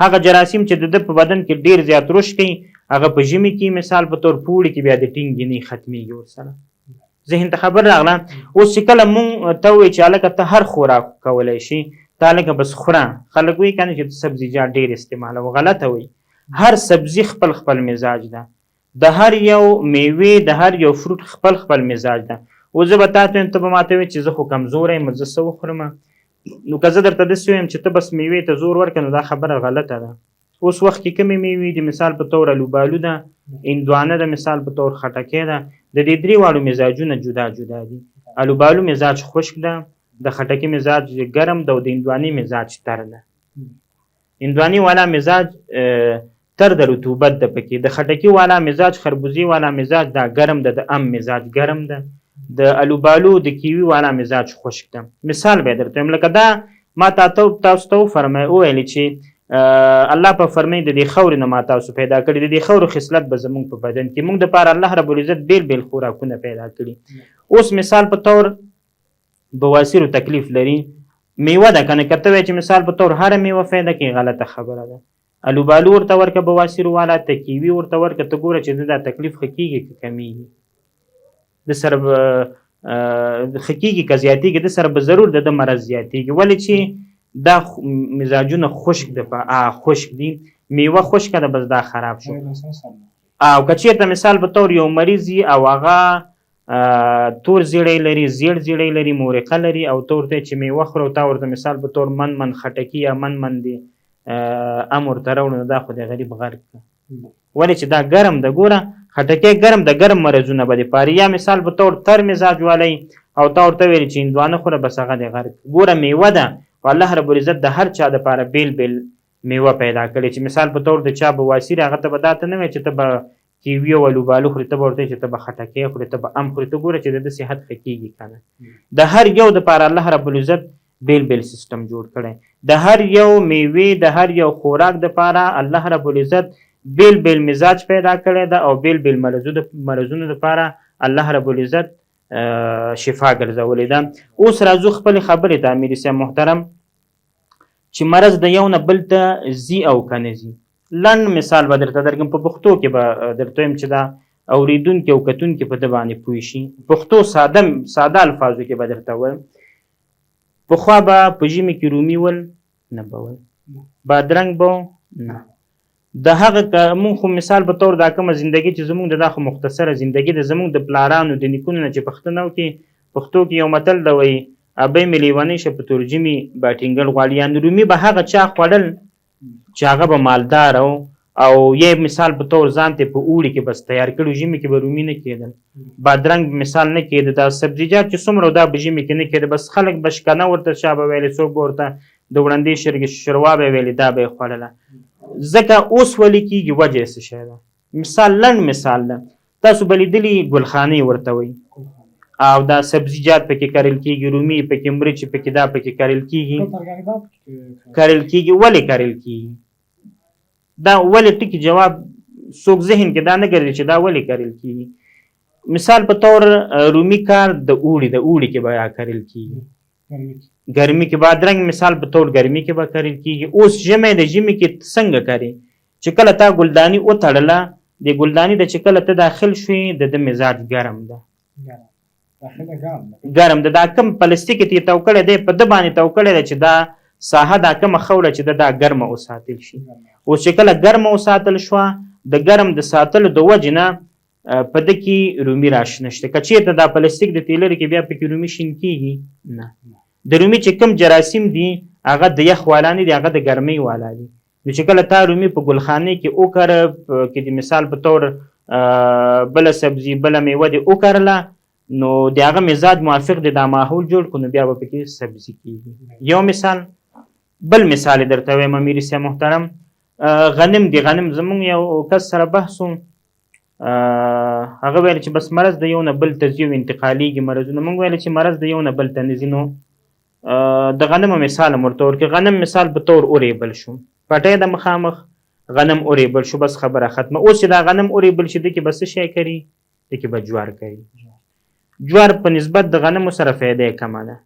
B: هغه جراثیم چې د په بدن کې ډېر زیات رشد کوي هغه په ژمي کې مثال په طور په اوړي کې بیا د ټینګې نه ختمېږي ورسره. ذهن ته خبر راغله. اوس چې کله مونږ ته ووایي چې هلکه ته هر خوراک کولی شي ته هلکه بس خوره. خلک وایي که نه چې سبزیجات ډېر استعمالوه، غلطه وایي. هر سبزي خپل مزاج ده، د هر یو میوې د هر یو فروټ خپل مزاج ده. اوس زه به تا ته وایم ته به ما ته وایې چې زه خو کمزوری یم زه څه وخورم؟ نو که زه درته داسې ویم چې ته بس میوې ته زور ورکړه نو دا خبره غلطه ده. اوس وخت کې کومې میوې دي مثال په طور الوبالو ده، هندوانه ده، مثال په طور خټکی ده. د دې درې واړو مزاجونه جدا جدا دي. الوبالو مزاج خشک ده، د خټکي مزاج ګرم ده او د هندوانې مزاج تر ده. هندوانې والا مزاج تر د رطوبت ده پکې. د خټکي والا مزاج خربوزي والا مزاج دا ګرم ده، د ام مزاج ګرم ده. د الوبالو د کیوي والا مزاج خشک ده. مثال به درته وایم لکه دا ما تاسو ته وفرمایي وویلې چې الله په فرمایي د دې خاورې نه ما تاسو پیدا کړي، د دې خاورو خصلت به زموږ په بدن کې موږ دپاره الله رب العزت بیل خوراکونه پیدا کړي. اوس مثال په طور بواسیرو تکلیف لري میوه ده که نه، که ته وایې چې مثال په طور هره میوه فایده کوي غلطه خبره ده. الوبالو ورته ورکه بواسیرو والا ته کیوي ورته ورکه ته ګوره چې دا تکلیف ښه کېږي که کمیږي. د سره ښه کېږي که زیاتېږي د سره به ضرور د مرض زیاتېږي. ولې چې دا مزاجونه خشک ده خشک دي، میوه خشکه ده بس دا خراب شو. او که چېرته مثال په طور یو مریض وي او هغه تور زیړی لري، زیړ زیړی لري، مورقه لري، او ته ورته چې میوه خورو تا ورته مثال په طور من خټکي یا من دی ام ورته راوړو نو دا خو د غریب غرق ده. ولې چې دا ګرم ده. ګوره خټکی ګرم د ګرم مرضونه به دې پاري. یا مثال په طور تر مزاج والی او تا ورته ویلي چې هندوانه خوره بس هغه د غرق. ګوره میوه ده او الله رب العزت د هر چا دپاره بیل بیل میوه پیدا کړې چې مثال په طور د چا بواسیر هغه ته به دا ته نه وایي چې ته به کیوي او الوبالو خورې، ته به ورته چې ته به خټکی خورې، ته به ام خورې. ته ګوره چې د ده صحت ښه کېږي که نه. د هر یو دپاره الله رب العزت بیل بیل سیستم جوړ کړی. د هر یو میوې د هر یو خوراک دپاره الله رب العزت بیل بیل مزاج پیدا کړی ده او بیل بیل مرضونو دپاره الله رب العزت شفا ګرځولې ده. اوس راځو خپلې خبرې ته امیر صاحب محترم چې مرض د یو نه بل ته ځي او که نه ځي. لنډ مثال به درته درکړم، په پښتو کې به درته وایم چې دا اورېدونکي او کتونکي په ده باندې پوه شي. پښتو ساده الفاظو کې به درته وایم. پخوا به په ژمي کې رومي ول نه به ول، بادرنګ به نه. د هغه مونږ خو مثال په طور دا کومه زندګي چې زمونږ د دا خو مختصره زندګي د زمونږ د پلارانو د نیکونو نه چې پښتنو کې پښتو کې یو متل ده وایي ابۍ مې لیونۍ شه په تورجمي به ټینګل غواړي. یعنې رومي به هغه چا خوړل چې هغه به مالدار او یې مثال په طور ځان ته په اوړي کې بس تیار کړو، ژمي کې به رومي نه کېدل، بادرنګ مثال نه کېده، دا سبزیجات چې څومره دا به ژمي کې نه کېده، بس خلک به شکنه ورته چا به ویلې، څوک به ورته د وړندې شوروا به یې ویلې، دا به یې خوړله. ځکه اوس ولې کېږي وجه یې څه شی ده؟ مثال لنډ مثال ده، تاسو به لیدلي ګلخانې ورته وایي او دا سبزیجات پکې کرل کېږي، رومي پکې، مرچ پکې، دا پکې کرل کېږي. ولې کرل کېږي؟ دا ولې ټکي جواب څوک ذهن کې دا نه ګرځي چې دا ولې کرل کېږي. مثال په طور رومي کار د اوړي کې به کرل کېږي، ګرمي کې بادرنګ مثال په طور ګرمي کې به کرل کېږي. اوس ژمی د ژمي کې څنګه کري چې کله تا ګلداني وتړله، د ګلداني د چې کله ته داخل شوې د مزاج ګرم ده، ګرم ده. دا کم پلاستیک ته یې تو کړی دی، په ده باندې تو کړی دی چې دا ساحه دا کومه خوله چې دا ګرمه وساتل شي. اوس چې کله ګرمه وساتل شوه، د ګرم د ساتلو د وجې نه په ده کې رومي راشنه شته. که چېرته دا پلاستیک د تیلري کې بیا پکې رومي شین کېږي نه. د رومي چې کوم جراثیم دي هغه د یخ والا نه دي، هغه د ګرمۍ والا دي. نو چې کله تا رومي په ګلخانې کې وکره، کې د مثال په طور بله سبزي بله میوه دې وکرله، نو د هغه مزاج موافق دی، دا ماحول جوړ کړو، نو بیا به پکې سبزي کېږي. یو مثال. بل مثال یې درته وایم امیر صاحب محترم، غنم دی. غنم زمونږ یو کس سره بحث و، هغه ویل چې بس مرض د یو نه بل ته ځي او انتقالېږي مرضونه. موږ ویل چې مرض د یو نه بل ته نه ځي. نو د غنمو مثال هم ورته ورکړي. غنم مثال په طور اورېبل شو، پټی د مخامخ غنم اورېبل شو، بس خبره ختمه. اوس چې دا غنم اورېبل شي، دې کې به څه شی کري؟ دې کې به جوار کوي. جوار په نسبت د غنمو سره فایده یې کمه ده،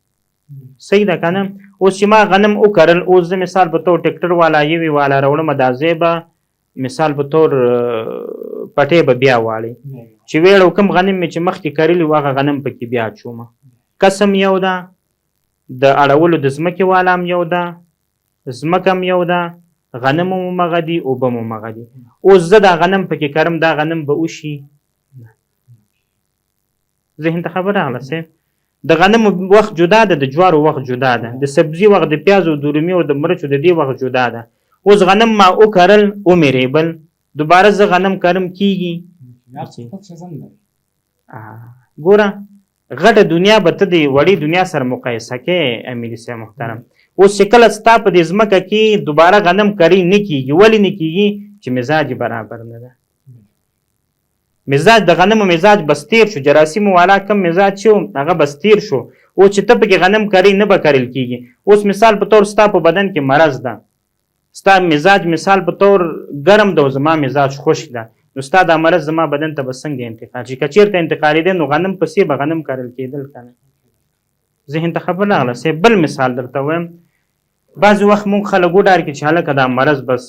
B: صحیح ده که نه؟ اوس چې ما غنم وکرل، اوس زه مثال په طور ټکټر والا یوې والا راوړم، دا ځای به مثال په طور پټی به بیا واړی، چې ویړو کوم غنم مې چې مخکې کرلي و هغه غنم پکې بیا اچومه. قسم یو ده، د اړولو د ځمکې والا هم یو ده، ځمکه هم یو ده، غنم هم همغه دي، اوبه هم همغه دي. اوس زه دا غنم پکې کرم، دا غنم به وشي؟ ذهن ته خبر راغله صاحب؟ د غنمو وخت جدا ده، د جوارو وخت جدا ده، د سبزي وخت، د پیازو د رومي او د مرچو د دې وخت جدا ده. اوس غنم ما وکرل ومېرېبل، دوباره زه غنم کرم کېږي؟ ګوره غټه دنیا به ته د وړې دنیا سره مقایسه کې امیر صاحب محترم. اوس چې کله ستا په دې ځمکه کې دوباره غنم کري نه کېږي. ولې نه کېږي؟ چې مزاج برابر نه ده. مزاج د غنمو مزاج بس تیر شو، جراثیمو والا کم مزاج شو هغه بس تیر شو. اوس چې ته پکې غنم کري نه به کرل کېږي. اوس مثال په طور ستا په بدن کې مرض ده، ستا مزاج مثال په طور ګرم ده او زما مزاج خشک ده، نو ستا دا مرض زما بدن ته به څنګه انتقال شي؟ که چېرته انتقالېده نو غنم پسې به غنم کرل کېدل که نه؟ ذهن ته خبر راغله صاحب؟ بل مثال درته وایم. بعضې وخت مونږ خلک وډار کړي چې هلکه دا مرض بس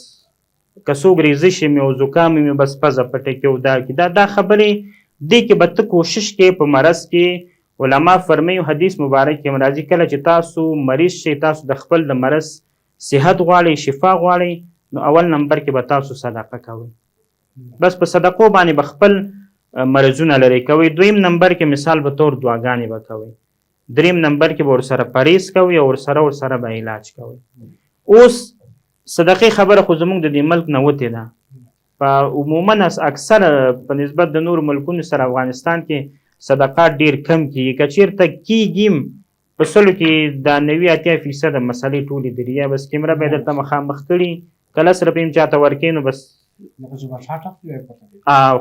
B: که څوک ریزش مې او زکام مې بس پزه پټه کې او دا کې دا خبرې دې کې به ته کوشش کې په مرض کې. علما فرمایي حدیث مبارک کې راځي کله چې تاسو مریض شئ، تاسو د خپل د مرض صحت غواړئ، شفا غواړئ، نو اول نمبر کې به تاسو صدقه کوئ. بس په صدقو باندې به خپل مرضونه لري کوئ. دویم نمبر کې مثال به طور دعاګانې به کوئ. دریم نمبر کې به ورسره پرهیز کوئ او ورسره به علاج کوئ. اوس صدقې خبره خو زموږ د دې ملک نه وتې ده. په عموما اکثر په نسبت د نورو ملکونو سره افغانستان کې صدقات ډیر کم کیږي. که چېرته کېږي په سلو کې د 90-80% مسلې ټولې د ریا بس کیمره به یې درته مخامخ کړي، که 10 روپۍ هم چاته ورکوې نو بس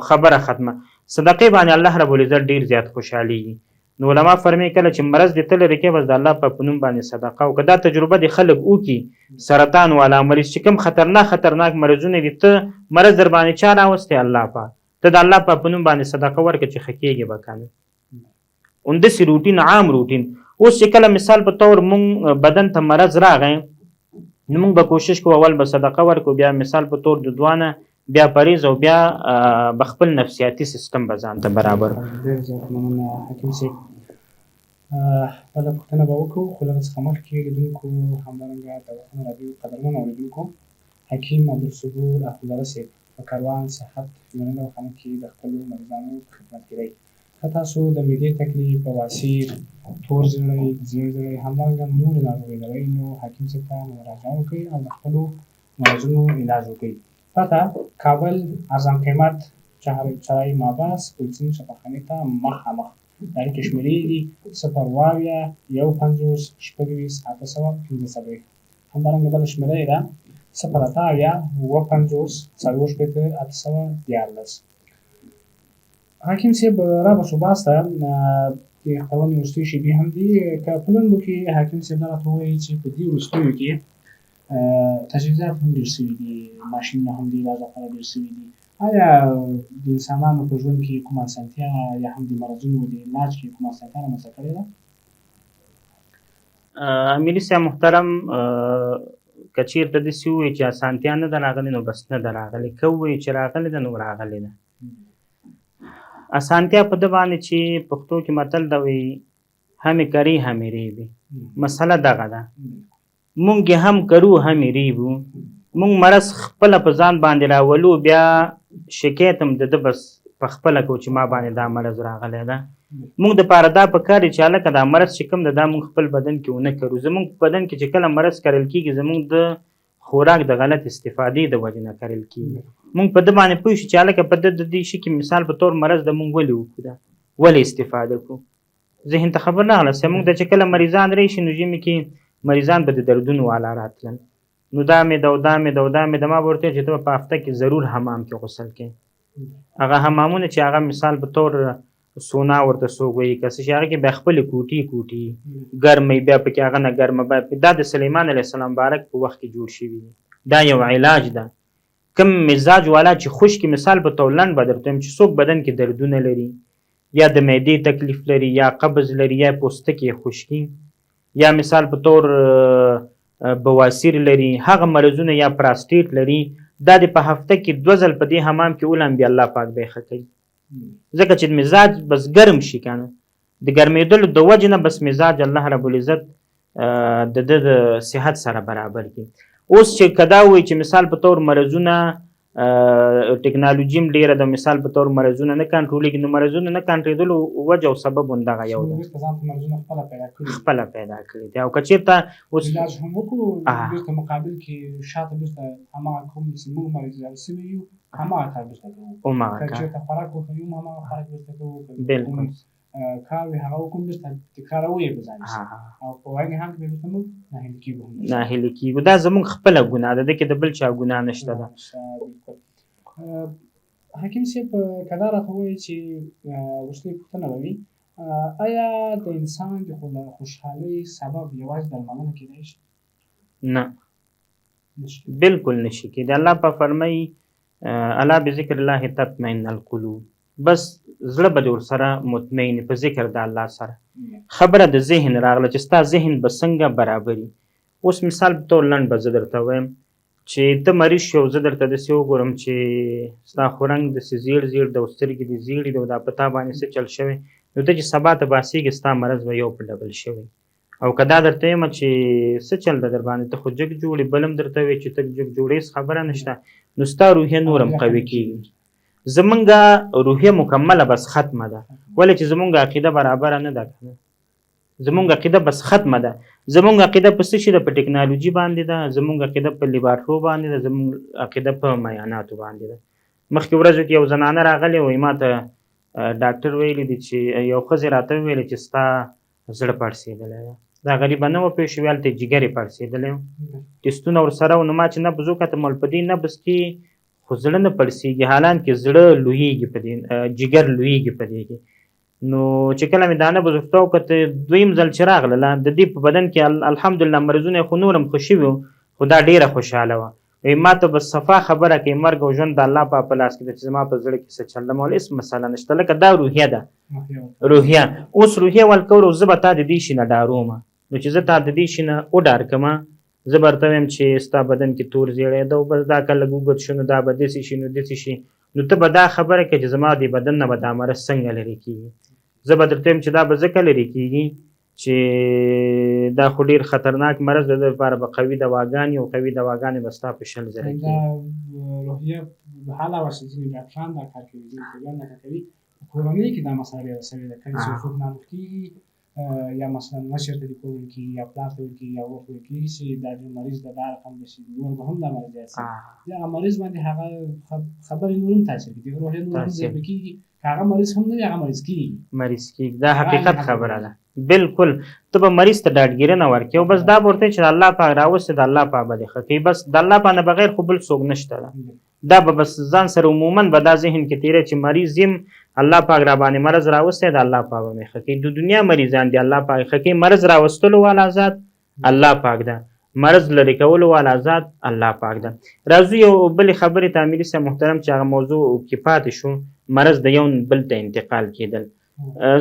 B: خبره ختمه. صدقې باندې الله رب العزت ډیر زیات خوشحالېږي. نو علما فرمایي کله چې مرض دې ته لرې کې بس د الله په نوم باندې صدقه او که دا تجربه دې خلک وکړي سرطان والا مریض چې کوم خطرناک مرضونه دي ته مرض در باندې چا راوستی الله پاک ته د الله په نوم باندې صدقه ورکړه چې ښه کېږي به که نه. همداسې روټین عام روټین اوس چې کله مثال په طور مونږ بدن ته مرض راغی نو مونږ به کوشش کوو اول به صدقه ورکړو، بیا مثال په طور د دوه نه بیا پرهیز او بیا به خپل نفسیاتي سیستم به ځان ته برابر.
A: ډېر زیات مننه حکیم صاحب. بله پوښتنه به وکړو خو له هغه څخه مخکې لیدونکو همدارنګه د وطن راډیو قدرمنو اورېدونکو حکیم عبدالصبور اخندزاده صاحب په کاروان صحت یوناني دواخانه کې د خپلو مریضانو په خدمت کې دی. که تاسو د معدې تکلیف، بواسیر، تور زړی، زیړ زړی همدارنګه نورې ناروغۍ لرئ نو حکیم صاحب ته مراجعه وکړئ او د خپلو مرضونو علاج وکړئ. پته کابل ارزان قیمت چهارچای مابس پولیسین شفاخانې ته مخامخ د اړیکې شمېرې دي 0 51 56 815 همدارنګه بله شمېره یې ده 0 814 حکیم صاحب را به صبح ته د خپلوانو وروستیو شیبې هم دي که په لنډو کې حکیم صاحب دا راته ووایي چې په دې وروستیو کې تجهیزات هم ډېر شوي دي، ماشینونه هم دي، بعض افغانان ډېر شوي دي. آیا د انسانانو په ژوند کې کومه اسانتیا یا هم د مرضونو د علاج کې کومه اسانتیا رامنځته کړې ده؟
B: امیري صاحب محترم که چېرته داسې ووایي چې اسانتیا نه ده راغلې نو بس نه ده راغلې، که ووایي چې راغلې ده نو راغلې ده. اسانتیا په ده باندې چې پښتو کې متل ده وایي همې کرې همې ریبې. مسله دغه ده مونږ یې هم کرو همې ریبو. مونږ مرض خپله په ځان باندې راولو بیا شکایت هم د ده بس په خپله کوو چې ما باندې دا مرض راغلی ده. مونږ دپاره دا پکار دی چې هلکه دا مرض چې کوم ده دا مونږ خپل بدن کې ونه کرو. زمونږ په بدن کې چې کله مرض کرل کېږي زمونږ د خوراک د غلط استفادې د وجې نه کرل کېږي. مونږ په ده باندې پوه شو چې هلکه په ده د دې شي کې مثال په طور مرض ده مونږ ولې وکړو ده ولې استفاده کړو. ذهن ته خبر راغله مونږ ته چې کله مریضان راشي نو ژمي کې مریضان به د دردونو والا راتلل نو دا مې ده او دا مې ده او دا مې ده ما به ورته چې ته به په هفته کې ضرور حمام کې غسل کې. هغه حمامونه چې هغه مثال په طور سونا ورته څوک وایي که څه شي هغه کې بیا خپلې کوټې ګرمې بیا پکې هغه نه ګرمه دا د سلیمان علیه السلام بارک په وخت کې جوړ شوي دي. دا یو علاج ده. کم مزاج والا چې خشکې مثال په طور لنډ به درته وایم چې څوک بدن کې دردونه لري یا د معدې تکلیف لري یا قبض لري یا پوستکي خشکي یا مثال په طور بواسیر لري هغه مرضونه یا پراسټیټ لري دا د په هفته کې 2 ځل په دې حمام کې ولم بیا الله پاک به ښه کوي. ځکه چې مزاج بس ګرم شي که نه د ګرمېدلو د وجې نه بس مزاج الله رب العزت د ده د صحت سره برابر کړي. اوس چې که دا وایي چې مثال په طور مرضونه ټکنالوژي هم ډېره د مثال په طور مرضونه نه کنټرولېږي نو مرضونه نه کنټرولېدلو وجه او سبب همدغه یو ده خپله پیدا کړي دي. او که چېرته اوس
A: علاج هم وکړو بېرته مقابل کې شاته بېرته هماغه کوم چې موږ مریضان شوي یو هماغه کار بېرته کوو که چېرته خوراک وکړو هماغه خوراک بېرته کوو
B: بلکل
A: کار وي هغه وکړو بېرته تکراروو یې په ځان او په واقع هم کې بېرته موږ ناهیلي کېږو.
B: دا زموږ خپله ګناه ده دې کې د بل چا ګناه نشته ده.
A: حکیم صاحب که دا راته ووایي چې وروستۍ پوښتنه به وي آیا د انسان د خوشحالۍ سبب یوازې درملنه کېدای شي؟
B: نه بلکل نشي کېدی. الله په فرمایي الا بذکر الله تطمئن القلوب بس زړه به دې ورسره مطمئن په ذکر د الله سره. خبره د ذهن راغله چې ستا ذهن به څنګه برابري. اوس مثال په طور لنډ به زه درته وایم چې ته مریض شو زه درته داسې وګورم چې ستا خورنګ داسې زیړ د سترګې دې زیړې دي او دا په تا باندې څه چل شوی نو ته چې سبا ته باسېږي ستا مرض به یو په ډبل شوی. او که دا درته وایم چې څه چل ده در باندې ته خو جګ جوړې بل هم درته وایي چې ته جګ جوړې خبره نشته نو ستا روحیه نور هم قوي کېږي. زمونږ روحیه مکمله بس ختمه ده، ولې چې زمونږ عقیده برابره نه ده کنه. زمونږ عقیده بس ختمه ده. زمونږ عقیده په څه شي ده؟ په ټکنالوژي باندې ده، زمونږ عقیده په لیبارټرو باندې ده، زمونږ عقیده په میاناتو باندې ده. مخکې ورځو کې یو زنانه راغلې وایي ما ته ډاکټر ویلي دي چې یو ښځې راته وویلې چې ستا زړه پړسېدلی ده. دا غریبه نه وه پوه شوې، هلته یې جګر یې پړسېدلی و، ټسټونه ورسره و. نو ما چې نبض وکتم په دې نبض کې خو زړه نه پړسېږي، حالانکې زړه لویېږي په دې، جګر لویېږي په دې کې. نو چې کله مې دا نبض ورته وکته، دویم ځل چې راغلله د دې په بدن کې الحمدلله مرضونه خو نور هم ښه شوي وو، خو دا ډېره خوشحاله وه. ما ته بس صفا خبره کوي مرګ او ژوند د الله په لاس کې ده، چې زما په زړه کې څه چل ده مول هېڅ مسله نشته. لکه دا روحیه ده، روحیه. اوس روحیه ورکول او زه به تا د دې شي نه ډاروم. نو چې زه تا د دې شي نه وډار کړمه، زه به ورته وایم چې ستا بدن کې تور زیړی ده او بس دا که لږ اوږد شو نو دا به داسې شي نو داسې شي، نو ته به دا خبره کوې چې زما د بدن نه به دا مرض څنګه لرې کېږي. زه به درته وایم چې دا به ځکه لرې کېږي چې دا خو ډېر خطرناک مرض ده، د لپاره به قوي دواګانې او قوي دواګانې به ستا په 100 زره کېږي.
A: دا روحیه حاله وه چې ځینې ډاکټران دا کار کوي، ځینې طبیبان دا کار کوي. په کورنۍ کې دا مسله ډېره سوې ده، کله چې څوک ناروغ کېږي یا مثلا مشر ته دې ویل کېږي یا پلار ته ویل کېږي یا ورور ته ویل کېږي چې دا مریض د دا رقم به شي، نور به هم دا مرض زیات شي. د هغه مریض باندې هغه خبرې نور هم تاثیر کوي، روحیه نور هم ضعیفه کېږي. هغه مریض هم نه وي، هغه مریض کېږي. دا حقیقت خبره ده. بالکل ته به مریض ته ډاډګیرنه ورکړې او بس دا به ورته چې د الله پاک راوستې، د الله پاک به دې ښه کوي. بس د الله پاک نه بغیر خو بل څوک نشته ده. دا به بس ځان سره عموما به دا ذهن کې تېری چې مریض یم، الله پاک را باندې مرض راوستی، د الله پاک به مې ښه کوي. د دنیا مریضان دي الله پاک ښه کوي. مرض راوستلو والا ذات الله پاک ده، مرض لرې کولو والا ذات الله پاک ده. راځو یو بلې خبرې ته امیر صاحب محترم چې هغه موضوع کې پاتې شو، مرض د یو بل ته انتقال کېدل.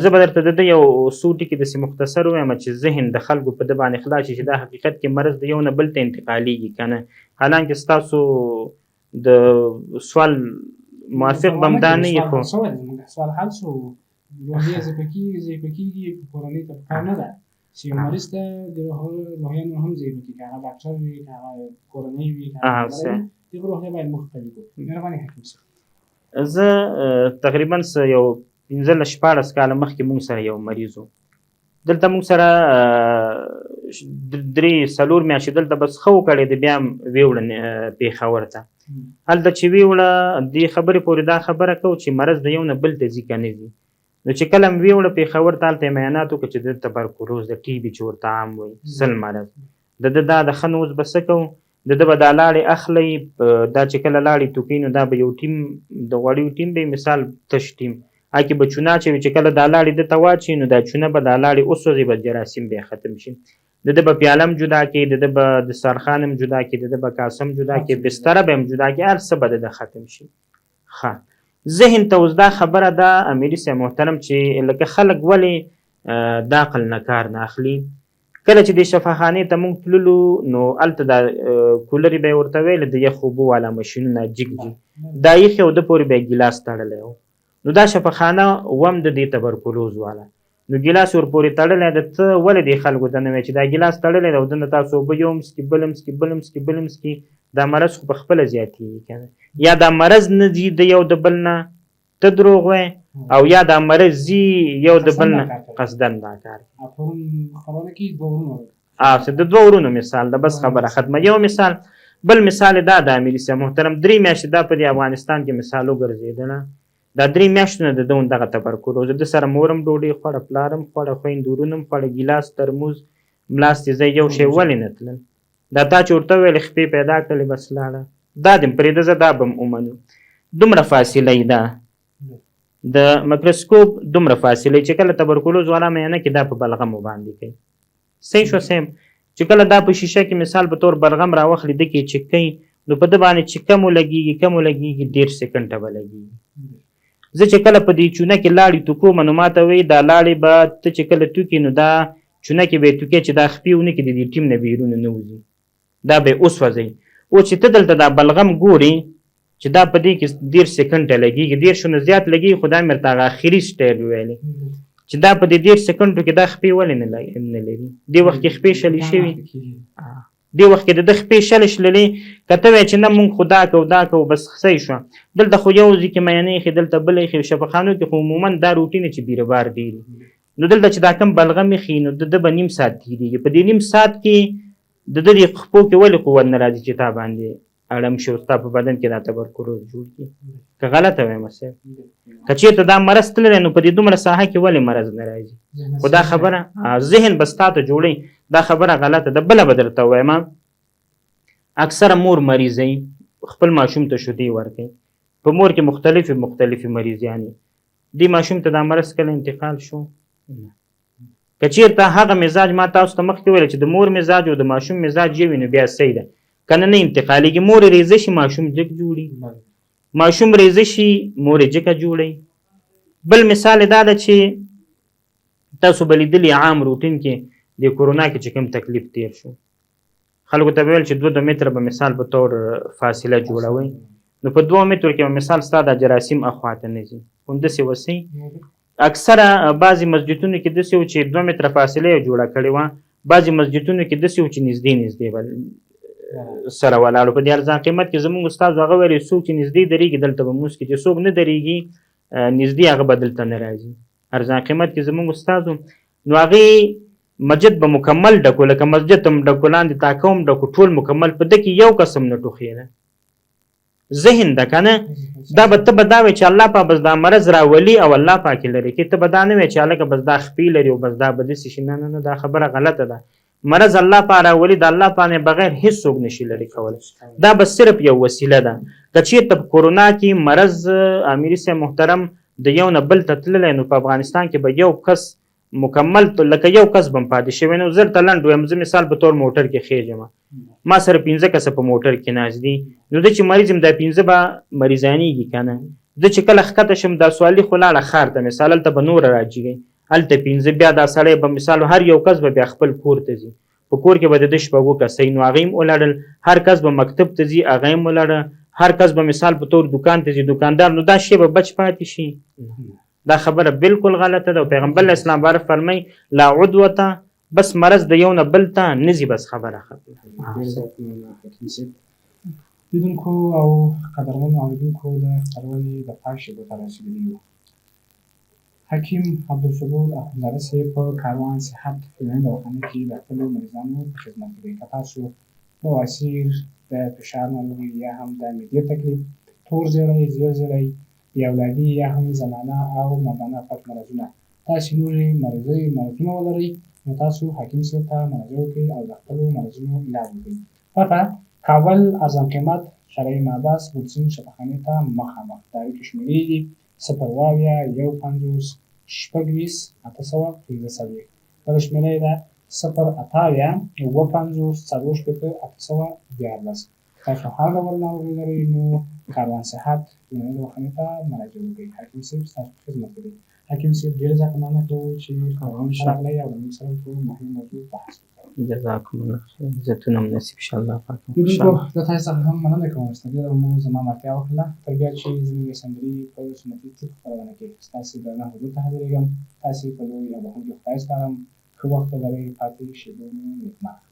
A: زه به درته د ده یو څو ټکي داسې مختصر ووایم چې ذهن د خلکو په ده باندې خلاص شي چې دا حقیقت کې مرض د یو نه بل ته انتقالېږي که نه. حالانکې ستاسو د سوال موافق به هم دا نه وي، خو سوال حل شو. روحیه ضعیفه کېږي په کورنۍ ته پکار نه ده چې یو مریض ته د روحیه نور هم ضعیفه کېږي، که هغه ډاکټر وي که هغه کورنۍ وي که هغه دغه روحیه باید موږ قوي کړو. مهرباني حکیم صاحب.
B: زه تقریبا یو 15-14 کاله مخکې مونږ سره یو مریض و، دلته مونږ سره 3-4 میاشتې دلته بس ښه وکړی دی، بیا هم ویوړه پېښور ته. هلته چې ویوړه دې خبرې پورې دا خبره کوو چې مرض د یو نه بل ته ځي که نه ځي. نو چې کله م ویوړه پېښور ته، هلته یې معاینات وکړه چې د تبرکلوز د ټي بي چې ورته عام وایي سل مرض د ده دا د ښه نه اوس به څه کوو، د ده به دا لاړې اخلئ، دا چې کله لاړې توکوي نو دا به یو ټیم د غوړیو ټیم به مثال تش ټیم هغې به چونه اچوي، چې کله دا لاړې ده ته واچوي نو دا چونه به دا لاړې وسوځي، به جراثیم بیا ختم شي. د ده به پیاله هم جدا کړي، د ده به دسترخوان هم جدا کړي، د ده به کاسه هم جدا کړي، بستره به هم جدا کړي، هر څه به د ده ختم شي. ښه ذهن ته اوس دا خبره ده امیري صاحب محترم چې لکه خلک ولې د عقل نه کار نه اخلي. کله چې د شفاخانې ته مونږ تللو نو هلته دا کولرې به یې ورته ویل د یخ اوبو والا مشینونه جګ دي، دا یخې او ده پورې به یې ګیلاس تړلی و. نو دا شفاخانه وم د دې تبرکلوز والا، نو ګیلاس ورپورې تړلی ده. ته ولې دې خلکو ته نه وایې چې دا ګیلاس تړلی ده او دنه تاسو اوبه یو هم څکي بل هم څکي بل هم څکي بل هم څکي، دا مرض خو په خپله زیاتېږي که نه. یا دا مرض نه ځي د یو د بل نه ته دروغ وایې، او یا دا مرض ځي یو د بل نه قصدن دا کار د دوه ورونو مثال ده. بس خبره ختمه. یو مثال. بل مثال دا د امیري صاحب محترم 3 میاشتې دا په دې افغانستان کې مثال وګرځېدله، دا 3 میاشتو نه د ده دغه تبرکلوز، د سره مور هم ډوډۍ خوړه، پلار هم خوړه، خویندو ورونه هم خوړه، ګیلاس ترموز ملاستې ځای یو شی ولې نه تلل. دا تا چې ورته وویلې خپې پیدا کړلې بس لاړه، دا دې پرېږده زه دا به م ومنو. دومره فاصله یې ده د مایکروسکوپ، دومره فاصله چې کله تبرکلوز والا معاینه کې دا په بلغمو باندې کوي. صحیح شو صاحب؟ چې کله دا په شیشه کې مثال په طور بلغم راوخلي ده کې چک کوي نو په ده باندې چې کم ولګېږي 1.5 سکنډه به لګېږي. زه چې کله په دې چونه کې لاړې توکوم نو ما ته وایي دا لاړې به ته چې کله توکې نو دا چونه کې به یې توکې چې دا خپې ونه کړي د دې ټیم نه بیرون نه وځي، دا به یې وسوځوي. او چې ته دلته دا بلغم ګورې چې دا په دې کې 10 سکنډه لګېږي، 10 نه زیات لګېږي، خو دا مې ورته هغه اخري سټایل ویلی چې دا په دې 10 سکنډو کې دا خپې ولې نه لري. دې وخت کې خپې شلې شوي دې وخت کې د ده خپې شلې شللې که ته وایې چې نه مونږ خو دا کوو دا کوو بس صحیح شوه. دلته خو یو ځای کې مینې ایښې دلته بل ایښې شفاخانو کې خو عموما دا روټین چې بیروبار ډېر نو دلته چې دا کم بلغم ایښي نو د ده به نیم ساعت تېرېږي. په دې نیم ساعت کې د ده د خپو کې ولې قوت نه راځي چې تا باندې اړم شي او ستا په بدن کې دا تبرکلوز جوړ کړي. که غلطه وایم صاحب که چېرته دا مرض تللی نو په دې دومره ساحه کې ولې مرض نه راځي؟ خو دا خبره ذهن به ستا ته جوړوي. دا خبره غلطه ده. بله به درته ووایم اکثره مور مریضوي خپل ماشوم ته شیدې ورکوي. په مور کې مختلفې مریضیانې دې ماشوم ته دا مرض کله انتقال شو؟ که چېرته هغه مزاج ما تاسو ته مخکې ویل چې د مور مزاج او د ماشوم مزاج یو وي نو بیا صحیح ده که نه انتقالېږي. مور ریزه شي ماشوم جګ جوړي، ماشوم ریزه شي مور جګه جوړي. بل مثال دا ده چې تاسو به لیدلي عام روټین کې د کورونا کې چې کوم تکلیف تیر شو خلکو ته به ویل چې 2 متره به مثال په طور فاصله جوړوئ نو په 2 مترو کې به مثال ستا د جراثیم اخواته نه ځي. همداسې وسئ اکثره بعضې مسجدونو کې داسې و چې 2 متره فاصله یې جوړه کړې وه. بعضې مسجدونو کې داسې و چې نږدې به سره ولاړو. په دې ارزان قیمت کې زموږ استاد هغه ویلي څوک چې نږدې درېږي دلته به مونځ کوي، چې څوک نه درېږي نږدې هغه به دلته نه راځي. ارزان قیمت کې زموږ استاد نو هغې مسجد به مکمل ډکو لکه مسجد هم ډکو لاندې تاکه هم ډکو ټول مکمل په ده کې یو قسم نه ټوخېده. ذهن ده که نه دا به ته به دا وایې چې الله پاک بس دا مرض راولي او الله پاک یې لرې کړي. ته به دا نه وایې چې هلکه بس دا خپې لري او بس دا به داسې شي. نه نه دا خبره غلطه ده. مرض الله پاک راولي د الله پاک نه بغیر هیڅوک نشي لرې کولی. دا بس صرف یو وسیله ده. که چېرته په کورونا کې مرض امیري صاحب محترم د یو نه بل ته تللی نو په افغانستان کې به یو کس مکمل لکه یو کس به هم پاتې شوی نو. زر ته لنډ وایم زه مثال په طور موټر کې خېږم ما سره 15 کسه په موټر کې ناست دي نو ده چې مریض یم دا 15 به مریضانېږي که نه. زه چې کله ښکته شم دا سوالي خو لاړه ښار ته مثال هلته به نوره راجېږي هلته 15 بیا دا سړی به مثال هر یو کس به بیا خپل کور ته ځي. په کور کې به د ده 6 کسۍ نو هغه هم ولاړل. هر کس به مکتب ته ځي هغه هم ولاړه. هر کس به مثال په طور دکان ته ځي دکاندار نو دا شی به بچ پاتې شي. دا خبره بالکل غلطه ده. پیغمبر اسلام بارک فرمای لا عدوته بس مرض د یو نه بل ته نه ځي بس خبره ختمه.
A: لیدونکو او قدرمنو اورېدونکو د خپرونې د پای شېبو ته رسېدلي یو. حکیم عبدالصبور اخندزاده صاحب په کاروان صحت فلاني دواخانه کې د خپلو مریضانو په خدمت کې دی. که تاسو بواسیر د فشار ناروغي یا هم د معدې تکلیف تور زیړی زیړ زیړی یا اولادي یا هم زنانه او مردانه پټ مرضونه تاسې نورې مرضونه ولرئ نو تاسو حکیم صاحب ته مراجعه وکړئ او د خپلو مرضونو علاج وکړئ. پته کابل ارزان قیمت شرعي محبس بوتسین شفاخانې ته مخامخ. د اړیکو شمېرې دي 050 150 800 بله شمېره یې ده 080 250 814. تاسو هر ډول ناروغي لرئ نو کاروان صحت فلاني دواخانې ته مراجعه وکړئ. حکیم صاحب ستاسو په خدمت کې دی. حکیم صاحب ډېره زیاته مننه کوو چې خبرونه راغلی او موږ سره په مهم موضوع بحث وکړو.
B: جزاکم الله خیر. عزتونه هم نصیب شه الله پاک.
A: لیدونکو زه تاسو څخه هم مننه کوم چې ډېره مو زما ملتیا وکړله. تر بیا چې زموږ سندرې په سنتي ټوک خپرونه کې ستاسې درنه حضور ته حاضرېږم. تاسې په لوی او بخښونکي خدای سپارم. ښه وخت ولرئ. پاتې شېبو مو نیکمرغه.